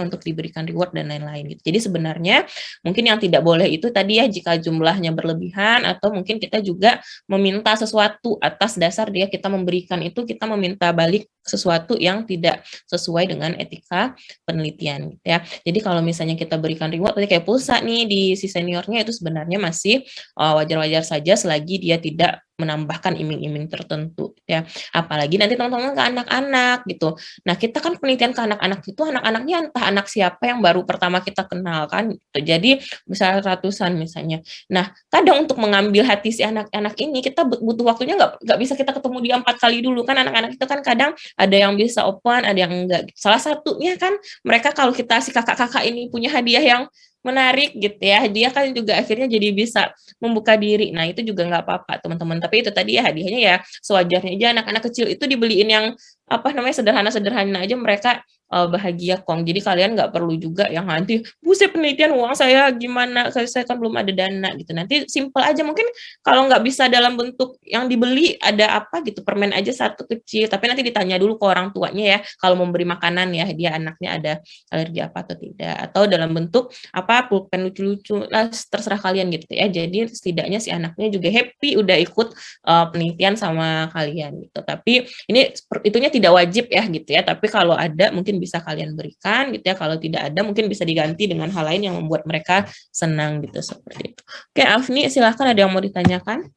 untuk diberikan reward dan lain-lain gitu. Jadi sebenarnya mungkin yang tidak boleh itu tadi ya jika jumlahnya berlebihan, atau mungkin kita juga meminta sesuatu atas dasar kita memberikan itu, kita meminta balik sesuatu yang tidak sesuai dengan etika penelitian gitu ya. Jadi kalau misalnya kita berikan reward tadi kayak pulsa nih di si seniornya, itu sebenarnya masih wajar-wajar saja selagi dia tidak menambahkan iming-iming tertentu ya. Apalagi nanti teman-teman ke anak-anak gitu. Nah, kita kan penelitian ke anak-anak itu, anak-anaknya entah anak siapa yang baru pertama kita kenal kan gitu. Jadi misalnya ratusan misalnya. Nah, kadang untuk mengambil hati si anak-anak ini kita butuh waktunya, nggak bisa kita ketemu dia 4 kali dulu kan. Anak-anak itu kan kadang ada yang bisa open, ada yang enggak. Salah satunya kan mereka kalau kita si kakak-kakak ini punya hadiah yang menarik gitu ya, dia kan juga akhirnya jadi bisa membuka diri. Nah itu juga nggak apa-apa teman-teman, tapi itu tadi ya hadiahnya ya sewajarnya aja. Anak-anak kecil itu dibeliin yang apa namanya, sederhana-sederhana aja mereka bahagia kok. Jadi kalian nggak perlu juga yang nanti, buset penelitian uang saya gimana, saya kan belum ada dana gitu. Nanti simple aja, mungkin kalau nggak bisa dalam bentuk yang dibeli, ada apa gitu, permen aja satu kecil, tapi nanti ditanya dulu ke orang tuanya ya, kalau memberi makanan ya, dia anaknya ada alergi apa atau tidak, atau dalam bentuk apa, pulpen lucu-lucu, terserah kalian gitu ya. Jadi setidaknya si anaknya juga happy udah ikut penelitian sama kalian gitu. Tapi ini itunya tidak wajib ya gitu ya, tapi kalau ada mungkin bisa kalian berikan gitu ya, kalau tidak ada mungkin bisa diganti dengan hal lain yang membuat mereka senang gitu, seperti itu. Oke, Afni silahkan, ada yang mau ditanyakan?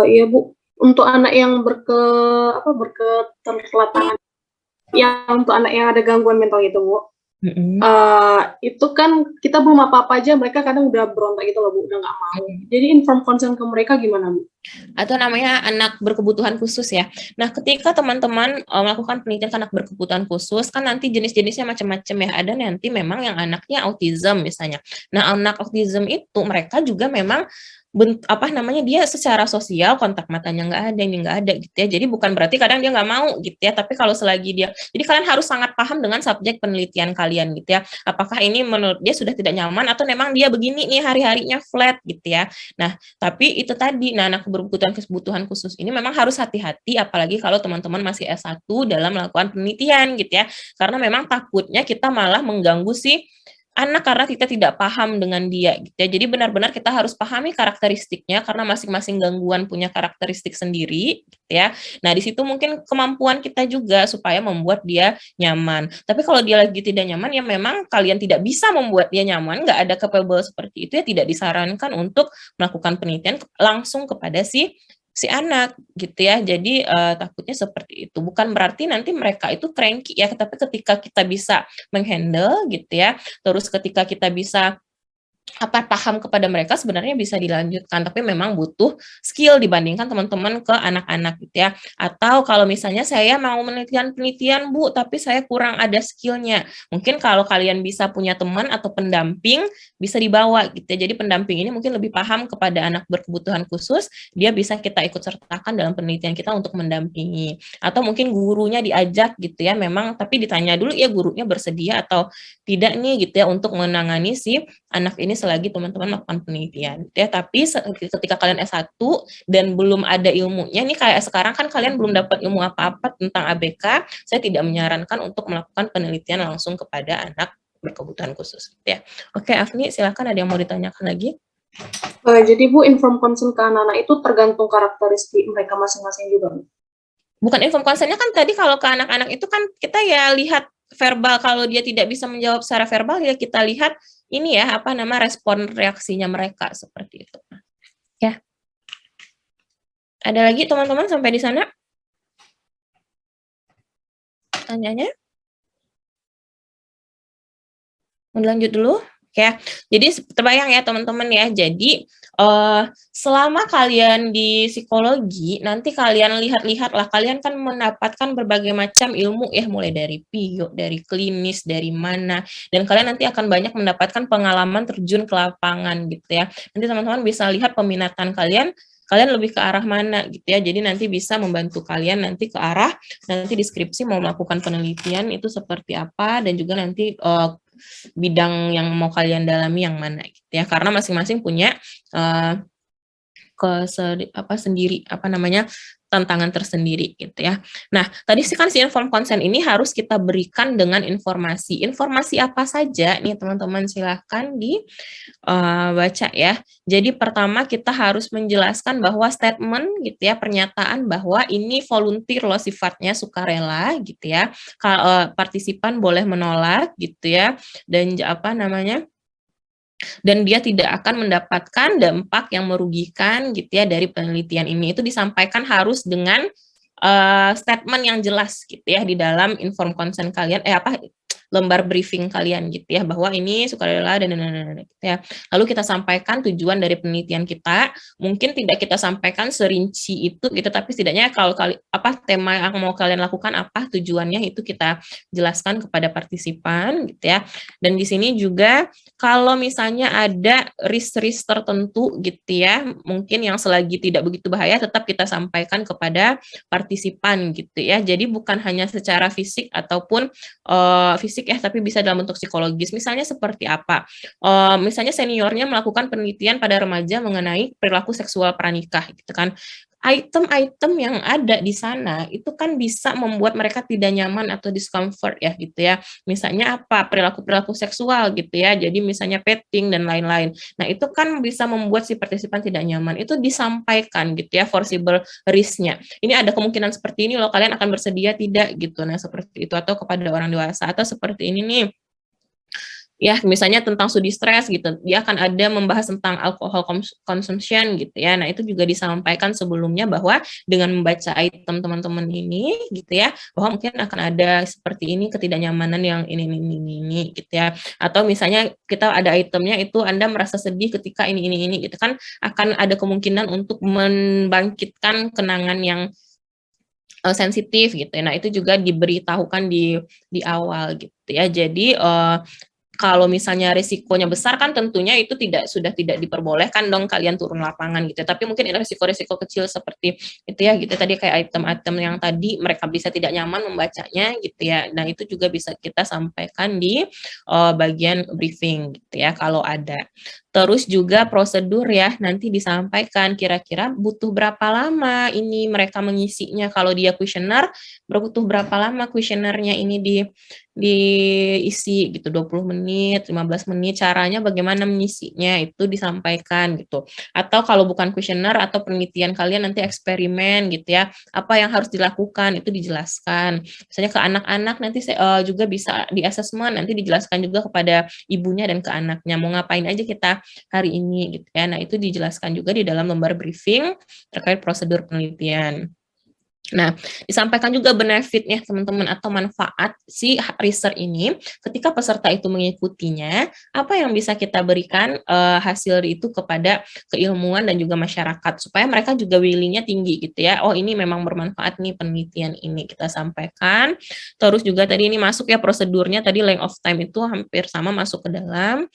Iya Bu, untuk anak yang berketerlambatan, yang untuk anak yang ada gangguan mental itu Bu, itu kan kita belum apa-apa aja mereka kadang udah berontak gitu loh Bu, udah nggak mau. Jadi inform consent ke mereka gimana Bu? Atau namanya anak berkebutuhan khusus ya. Nah, ketika teman-teman melakukan penelitian ke anak berkebutuhan khusus, kan nanti jenis-jenisnya macam-macam ya. Ada nanti memang yang anaknya autism misalnya. Nah, anak autism itu mereka juga memang dia secara sosial kontak matanya nggak ada, ini nggak ada gitu ya. Jadi bukan berarti kadang dia nggak mau gitu ya, tapi kalau selagi dia, jadi kalian harus sangat paham dengan subjek penelitian kalian gitu ya. Apakah ini menurut dia sudah tidak nyaman atau memang dia begini nih hari-harinya flat gitu ya. Nah, tapi itu tadi, anak berkebutuhan khusus ini memang harus hati-hati, apalagi kalau teman-teman masih S1 dalam melakukan penelitian gitu ya. Karena memang takutnya kita malah mengganggu si anak karena kita tidak paham dengan dia gitu ya. Jadi benar-benar kita harus pahami karakteristiknya karena masing-masing gangguan punya karakteristik sendiri gitu ya. Nah, di situ mungkin kemampuan kita juga supaya membuat dia nyaman. Tapi kalau dia lagi tidak nyaman ya memang kalian tidak bisa membuat dia nyaman, nggak ada capable seperti itu ya, tidak disarankan untuk melakukan penelitian langsung kepada si anak gitu ya. Jadi takutnya seperti itu. Bukan berarti nanti mereka itu cranky ya, tapi ketika kita bisa menghandle gitu ya, terus ketika kita bisa paham kepada mereka, sebenarnya bisa dilanjutkan, tapi memang butuh skill dibandingkan teman-teman ke anak-anak gitu ya. Atau kalau misalnya saya mau penelitian Bu, tapi saya kurang ada skillnya, mungkin kalau kalian bisa punya teman atau pendamping bisa dibawa gitu ya. Jadi pendamping ini mungkin lebih paham kepada anak berkebutuhan khusus, dia bisa kita ikut sertakan dalam penelitian kita untuk mendampingi. Atau mungkin gurunya diajak gitu ya, memang tapi ditanya dulu ya gurunya bersedia atau tidak nih gitu ya untuk menangani si anak ini selagi teman-teman melakukan penelitian ya. Tapi ketika kalian S1 dan belum ada ilmunya, nih kayak sekarang kan kalian belum dapat ilmu apa-apa tentang ABK, saya tidak menyarankan untuk melakukan penelitian langsung kepada anak berkebutuhan khusus ya. Oke, Afni silakan, ada yang mau ditanyakan lagi? Jadi Bu, inform consent ke anak-anak itu tergantung karakteristik mereka masing-masing juga. Bukan inform consent-nya kan tadi, kalau ke anak-anak itu kan kita ya lihat verbal, kalau dia tidak bisa menjawab secara verbal ya kita lihat ini ya respon reaksinya mereka seperti itu ya. Ada lagi teman-teman sampai di sana tanyanya? Mau lanjut dulu ya. Jadi terbayang ya teman-teman ya. Jadi selama kalian di psikologi, nanti kalian lihat-lihat lah, kalian kan mendapatkan berbagai macam ilmu ya, mulai dari PIO, dari klinis, dari mana, dan kalian nanti akan banyak mendapatkan pengalaman terjun ke lapangan gitu ya. Nanti teman-teman bisa lihat peminatan kalian lebih ke arah mana gitu ya. Jadi nanti bisa membantu kalian nanti ke arah nanti deskripsi mau melakukan penelitian itu seperti apa, dan juga nanti bidang yang mau kalian dalami yang mana gitu ya, karena masing-masing punya tantangan tersendiri gitu ya. Nah, tadi sih kan si inform consent ini harus kita berikan dengan informasi apa saja nih teman-teman, silahkan dibaca ya. Jadi pertama kita harus menjelaskan bahwa statement gitu ya, pernyataan bahwa ini volunteer loh, sifatnya sukarela gitu ya. Partisipan boleh menolak gitu ya, dan dan dia tidak akan mendapatkan dampak yang merugikan gitu ya dari penelitian ini. Itu disampaikan harus dengan statement yang jelas gitu ya di dalam inform consent kalian, lembar briefing kalian gitu ya, bahwa ini sukarela dan gitu ya. Lalu kita sampaikan tujuan dari penelitian kita, mungkin tidak kita sampaikan serinci itu gitu, tapi setidaknya kalau tema yang mau kalian lakukan apa, tujuannya itu kita jelaskan kepada partisipan gitu ya. Dan di sini juga kalau misalnya ada risk-risk tertentu gitu ya, mungkin yang selagi tidak begitu bahaya tetap kita sampaikan kepada partisipan gitu ya. Jadi bukan hanya secara fisik ataupun fisik ya, tapi bisa dalam bentuk psikologis. Misalnya seperti apa? Misalnya seniornya melakukan penelitian pada remaja mengenai perilaku seksual pranikah gitu kan. Item-item yang ada di sana itu kan bisa membuat mereka tidak nyaman atau discomfort ya gitu ya. Misalnya apa? Perilaku-perilaku seksual gitu ya. Jadi misalnya petting dan lain-lain. Nah, itu kan bisa membuat si partisipan tidak nyaman. Itu disampaikan gitu ya, foreseeable risk-nya. Ini ada kemungkinan seperti ini loh, kalian akan bersedia tidak gitu. Nah, seperti itu, atau kepada orang dewasa, atau seperti ini nih. Ya, misalnya tentang studi stres gitu, dia akan ada membahas tentang alcohol consumption gitu ya. Nah, itu juga disampaikan sebelumnya bahwa dengan membaca item teman-teman ini gitu ya, bahwa mungkin akan ada seperti ini ketidaknyamanan yang ini gitu ya. Atau misalnya kita ada itemnya itu Anda merasa sedih ketika ini gitu kan, akan ada kemungkinan untuk membangkitkan kenangan yang sensitif gitu ya. Nah, itu juga diberitahukan di awal gitu ya. Jadi kalau misalnya risikonya besar kan tentunya itu sudah tidak diperbolehkan dong kalian turun lapangan gitu. Tapi mungkin risiko-risiko kecil seperti itu ya gitu. Tadi kayak item-item yang tadi mereka bisa tidak nyaman membacanya gitu ya. Nah, itu juga bisa kita sampaikan di bagian briefing gitu ya kalau ada. Terus juga prosedur ya, nanti disampaikan kira-kira butuh berapa lama ini mereka mengisinya. Kalau dia kuesioner, butuh berapa lama kuesionernya ini diisi gitu, 20 menit, 15 menit, caranya bagaimana mengisinya, itu disampaikan gitu. Atau kalau bukan kuesioner atau penelitian kalian nanti eksperimen gitu ya, apa yang harus dilakukan, itu dijelaskan. Misalnya ke anak-anak nanti juga bisa di assessment, nanti dijelaskan juga kepada ibunya dan ke anaknya, mau ngapain aja kita hari ini gitu ya. Nah, itu dijelaskan juga di dalam lembar briefing terkait prosedur penelitian. Nah, disampaikan juga benefitnya teman-teman atau manfaat si research ini ketika peserta itu mengikutinya, apa yang bisa kita berikan hasil itu kepada keilmuan dan juga masyarakat supaya mereka juga willingnya tinggi gitu ya. Oh, ini memang bermanfaat nih penelitian ini kita sampaikan. Terus juga tadi ini masuk ya prosedurnya, tadi length of time itu hampir sama masuk ke dalam.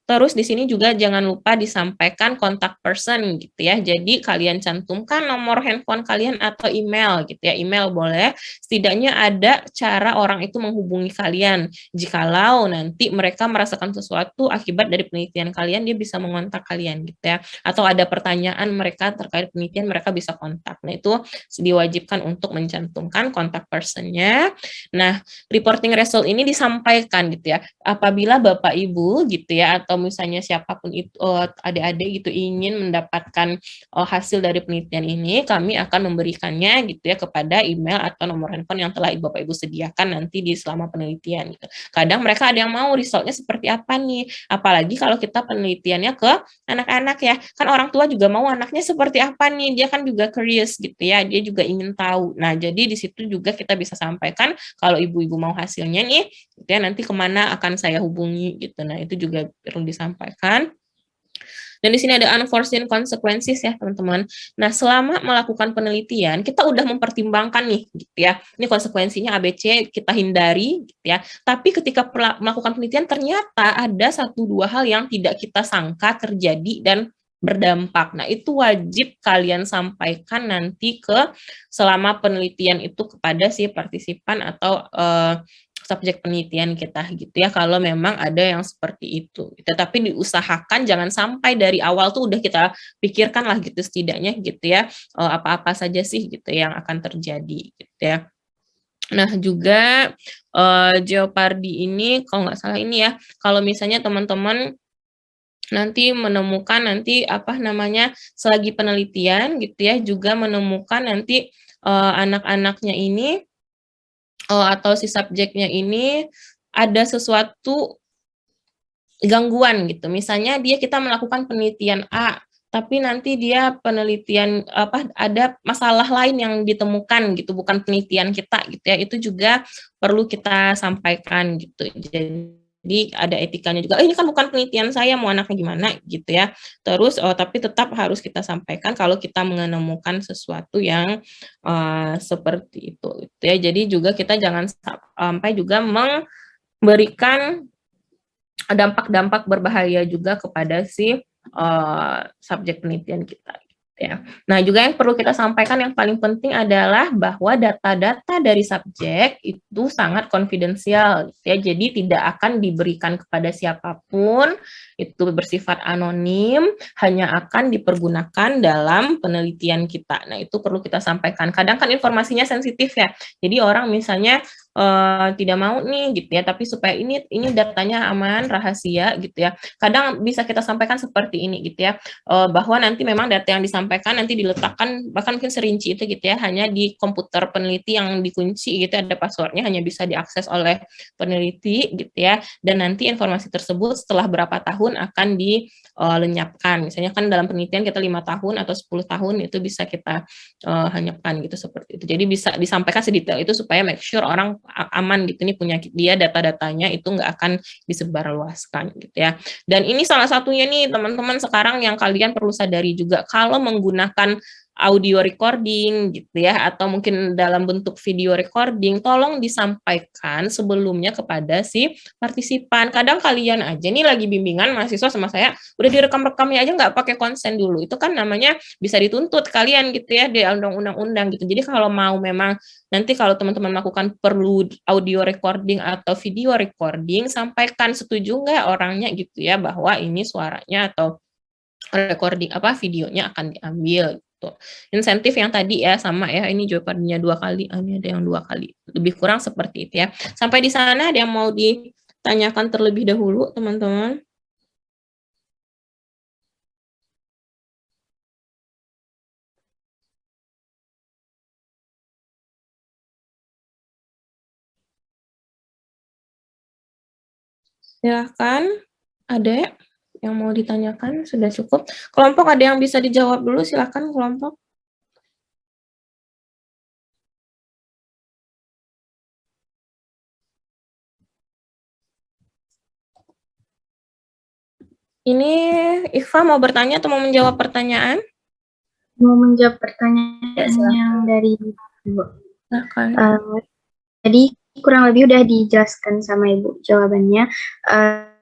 Terus di sini juga jangan lupa disampaikan kontak person gitu ya. Jadi kalian cantumkan nomor handphone kalian atau email gitu ya. Email boleh, setidaknya ada cara orang itu menghubungi kalian. Jikalau nanti mereka merasakan sesuatu akibat dari penelitian kalian, dia bisa mengontak kalian gitu ya. Atau ada pertanyaan mereka terkait penelitian, mereka bisa kontak. Nah, itu diwajibkan untuk mencantumkan kontak personnya. Nah, reporting result ini disampaikan gitu ya. Apabila Bapak Ibu gitu ya, atau misalnya siapapun itu adik-adik gitu ingin mendapatkan hasil dari penelitian ini, kami akan memberikannya gitu ya kepada email atau nomor handphone yang telah Bapak Ibu sediakan nanti di selama penelitian gitu. Kadang mereka ada yang mau resultnya seperti apa nih, apalagi kalau kita penelitiannya ke anak-anak ya, kan orang tua juga mau anaknya seperti apa nih, dia kan juga curious gitu ya, dia juga ingin tahu. Nah, jadi di situ juga kita bisa sampaikan kalau ibu-ibu mau hasilnya nih gitu ya, nanti kemana akan saya hubungi gitu. Nah, itu juga perlu disampaikan. Dan di sini ada unforeseen consequences ya teman-teman. Nah, selama melakukan penelitian kita udah mempertimbangkan nih gitu ya. Ini konsekuensinya ABC kita hindari gitu ya. Tapi ketika melakukan penelitian ternyata ada 1-2 hal yang tidak kita sangka terjadi dan berdampak. Nah, itu wajib kalian sampaikan nanti selama penelitian itu kepada si partisipan atau subjek penelitian kita gitu ya, kalau memang ada yang seperti itu. Tetapi diusahakan jangan sampai dari awal tuh udah kita pikirkan lah gitu setidaknya gitu ya, apa-apa saja sih gitu yang akan terjadi gitu ya. Nah, juga Jeopardy ini kalau nggak salah ini ya, kalau misalnya teman-teman nanti menemukan nanti selagi penelitian gitu ya, juga menemukan nanti anak-anaknya ini atau si subjeknya ini ada sesuatu gangguan gitu. Misalnya kita melakukan penelitian A, tapi nanti dia penelitian ada masalah lain yang ditemukan gitu, bukan penelitian kita gitu ya, itu juga perlu kita sampaikan gitu. Jadi ada etikanya juga. Ini kan bukan penelitian saya, mau anaknya gimana gitu ya. Terus tapi tetap harus kita sampaikan kalau kita menemukan sesuatu yang seperti itu gitu ya. Jadi juga kita jangan sampai juga memberikan dampak-dampak berbahaya juga kepada si subjek penelitian kita gitu ya. Nah, juga yang perlu kita sampaikan yang paling penting adalah bahwa data-data dari subjek itu sangat konfidensial gitu ya. Jadi tidak akan diberikan kepada siapapun, itu bersifat anonim, hanya akan dipergunakan dalam penelitian kita. Nah, itu perlu kita sampaikan. Kadang kan informasinya sensitif ya. Jadi orang misalnya tidak mau nih gitu ya, tapi supaya ini datanya aman, rahasia gitu ya. Kadang bisa kita sampaikan seperti ini gitu ya, bahwa nanti memang data yang disampaikan nanti diletakkan bahkan mungkin serinci itu gitu ya, hanya di komputer peneliti yang dikunci gitu, ada passwordnya, hanya bisa diakses oleh peneliti gitu ya, dan nanti informasi tersebut setelah berapa tahun akan dilenyapkan. Misalnya kan dalam penelitian kita 5 tahun atau 10 tahun itu bisa kita hanyapkan gitu, seperti itu. Jadi bisa disampaikan sedetail itu supaya make sure orang aman gitu, nih punya dia, data-datanya itu nggak akan disebarluaskan gitu ya. Dan ini salah satunya nih teman-teman sekarang yang kalian perlu sadari juga, kalau menggunakan audio recording gitu ya, atau mungkin dalam bentuk video recording, tolong disampaikan sebelumnya kepada si partisipan. Kadang kalian aja nih lagi bimbingan mahasiswa sama saya, udah direkam-rekamnya aja nggak pakai konsen dulu, itu kan namanya bisa dituntut kalian gitu ya di undang-undang gitu. Jadi kalau mau memang nanti kalau teman-teman melakukan perlu audio recording atau video recording, sampaikan setuju nggak orangnya gitu ya, bahwa ini suaranya atau recording videonya akan diambil gitu. Insentif yang tadi ya sama ya, ini jawabannya 2 kali, ini ada yang 2 kali, lebih kurang seperti itu ya. Sampai di sana ada yang mau ditanyakan terlebih dahulu teman-teman? Silahkan, ada yang mau ditanyakan? Sudah cukup. Kelompok ada yang bisa dijawab dulu, silahkan kelompok. Ini Ikhfa mau bertanya atau mau menjawab pertanyaan? Mau menjawab pertanyaan yang dari Ibu. Silahkan. Tadi kurang lebih udah dijelaskan sama Ibu jawabannya.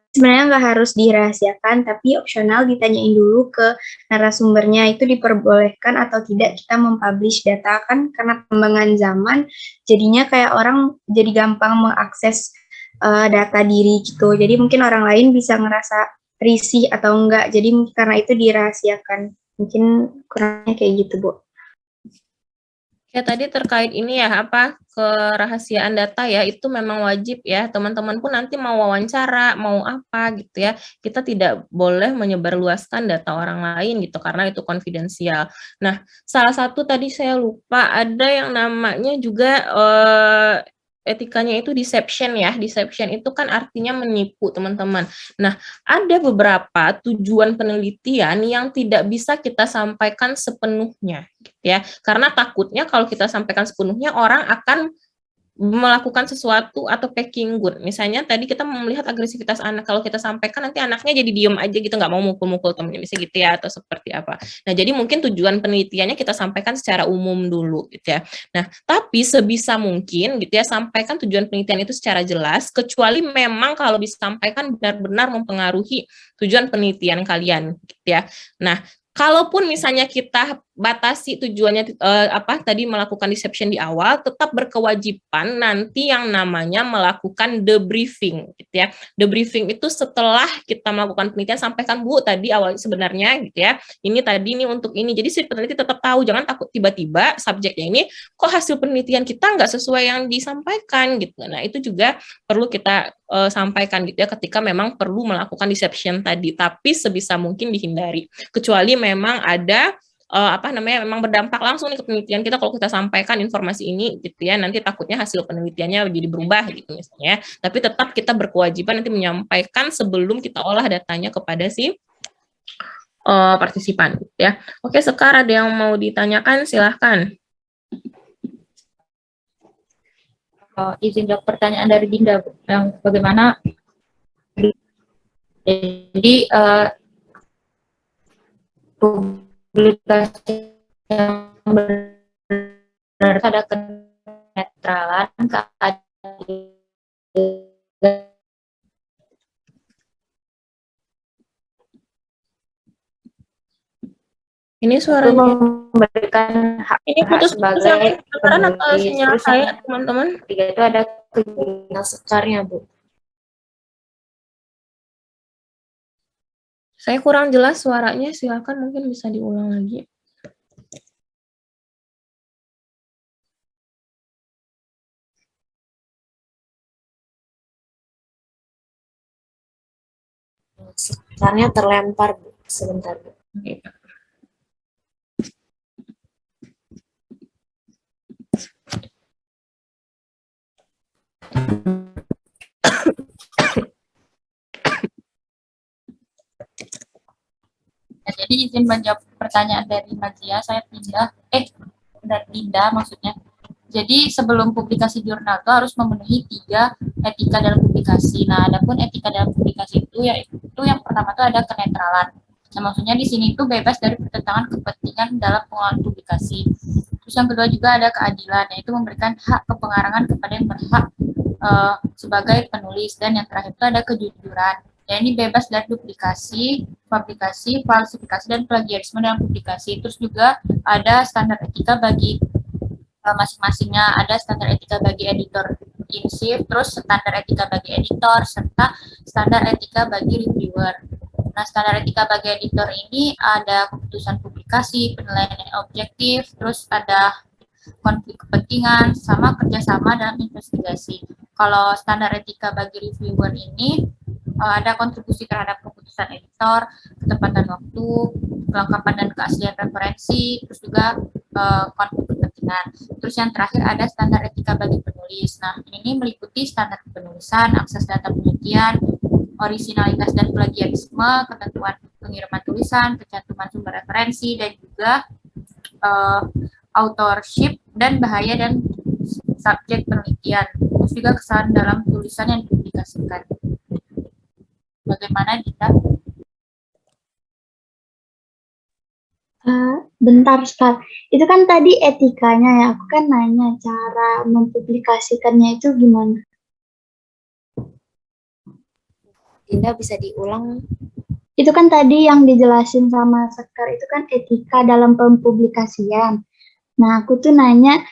Sebenarnya nggak harus dirahasiakan, tapi opsional ditanyain dulu ke narasumbernya, itu diperbolehkan atau tidak kita mempublish data, kan karena perkembangan zaman jadinya kayak orang jadi gampang mengakses data diri gitu. Jadi mungkin orang lain bisa ngerasa risih atau enggak, jadi karena itu dirahasiakan. Mungkin kurangnya kayak gitu, Bu. Ya tadi terkait ini ya, kerahasiaan data ya, itu memang wajib ya, teman-teman pun nanti mau wawancara, mau apa gitu ya, kita tidak boleh menyebarluaskan data orang lain gitu, karena itu konfidensial. Nah, salah satu tadi saya lupa, ada yang namanya juga etikanya itu deception ya. Deception itu kan artinya menipu, teman-teman. Nah, ada beberapa tujuan penelitian yang tidak bisa kita sampaikan sepenuhnya, gitu ya. Karena takutnya kalau kita sampaikan sepenuhnya, orang akan melakukan sesuatu atau packing good. Misalnya tadi kita melihat agresivitas anak, kalau kita sampaikan nanti anaknya jadi diem aja gitu, nggak mau mukul-mukul temennya, bisa gitu ya, atau seperti apa. Nah, jadi mungkin tujuan penelitiannya kita sampaikan secara umum dulu gitu ya. Nah, tapi sebisa mungkin gitu ya, sampaikan tujuan penelitian itu secara jelas, kecuali memang kalau disampaikan benar-benar mempengaruhi tujuan penelitian kalian gitu ya. Nah, kalaupun misalnya kita batasi tujuannya tadi melakukan deception di awal, tetap berkewajiban nanti yang namanya melakukan debriefing gitu ya. Debriefing itu setelah kita melakukan penelitian, sampaikan Bu tadi awal sebenarnya gitu ya. Ini tadi nih untuk ini. Jadi si peneliti tetap tahu, jangan takut tiba-tiba subjeknya ini kok hasil penelitian kita nggak sesuai yang disampaikan gitu. Nah, itu juga perlu kita sampaikan gitu ya, ketika memang perlu melakukan deception tadi, tapi sebisa mungkin dihindari. Kecuali memang ada memang berdampak langsung nih ke penelitian kita, kalau kita sampaikan informasi ini gitu ya, nanti takutnya hasil penelitiannya jadi berubah gitu misalnya. Tapi tetap kita berkewajiban nanti menyampaikan sebelum kita olah datanya kepada si partisipan ya. Oke, Sekar, ada yang mau ditanyakan, silahkan. Izin jawab pertanyaan dari Dinda, Bu, yang bagaimana jadi publikasi yang benar ada kenetralan, keadilan. Ini Itu suaranya. memberikan hak Ini putus-putus sebagai kedengaran atau penulis. sinyal Terus saya, yang teman-teman? ketiga itu ada kegunaan sekarnya, Bu. Saya kurang jelas suaranya, silakan mungkin bisa diulang lagi. Sekarnya terlempar, Bu. Sebentar, Bu. Oke. Ya, jadi izin menjawab pertanyaan dari Mazia, saya dari Dinda maksudnya. Jadi sebelum publikasi jurnal itu harus memenuhi 3 etika dalam publikasi. Nah, adapun etika dalam publikasi itu yaitu yang pertama itu ada kenetralan. Nah, maksudnya di sini itu bebas dari pertentangan kepentingan dalam pengelolaan publikasi. Terus yang kedua juga ada keadilan, yaitu memberikan hak kepengarangan kepada yang berhak sebagai penulis. Dan yang terakhir itu ada kejujuran. Ya, ini bebas dari duplikasi, publikasi, falsifikasi, dan plagiarisme dalam publikasi. Terus juga ada standar etika bagi masing-masingnya, ada standar etika bagi editor in-chief, terus standar etika bagi editor, serta standar etika bagi reviewer. Nah, standar etika bagi editor ini ada keputusan publikasi, penilaian yang objektif, terus ada konflik kepentingan, sama kerjasama dalam investigasi. Kalau standar etika bagi reviewer ini ada kontribusi terhadap keputusan editor, ketepatan waktu, kelengkapan dan keaslian referensi, terus juga konflik kepentingan. Terus yang terakhir ada standar etika bagi penulis. Nah, ini meliputi standar penulisan, akses data penelitian, orisinalitas dan plagiarisme, ketentuan pengiriman tulisan, kecantuman sumber referensi, dan juga authorship dan bahaya dan subjek penelitian. Terus juga kesalahan dalam tulisan yang dipublikasikan. Bagaimana, Dita? Bentar, Sekar. Itu kan tadi etikanya ya. Aku kan nanya cara mempublikasikannya itu gimana. Dinda bisa diulang? Itu kan tadi yang dijelasin sama Sekar itu kan etika dalam pempublikasian. Nah, aku tuh nanya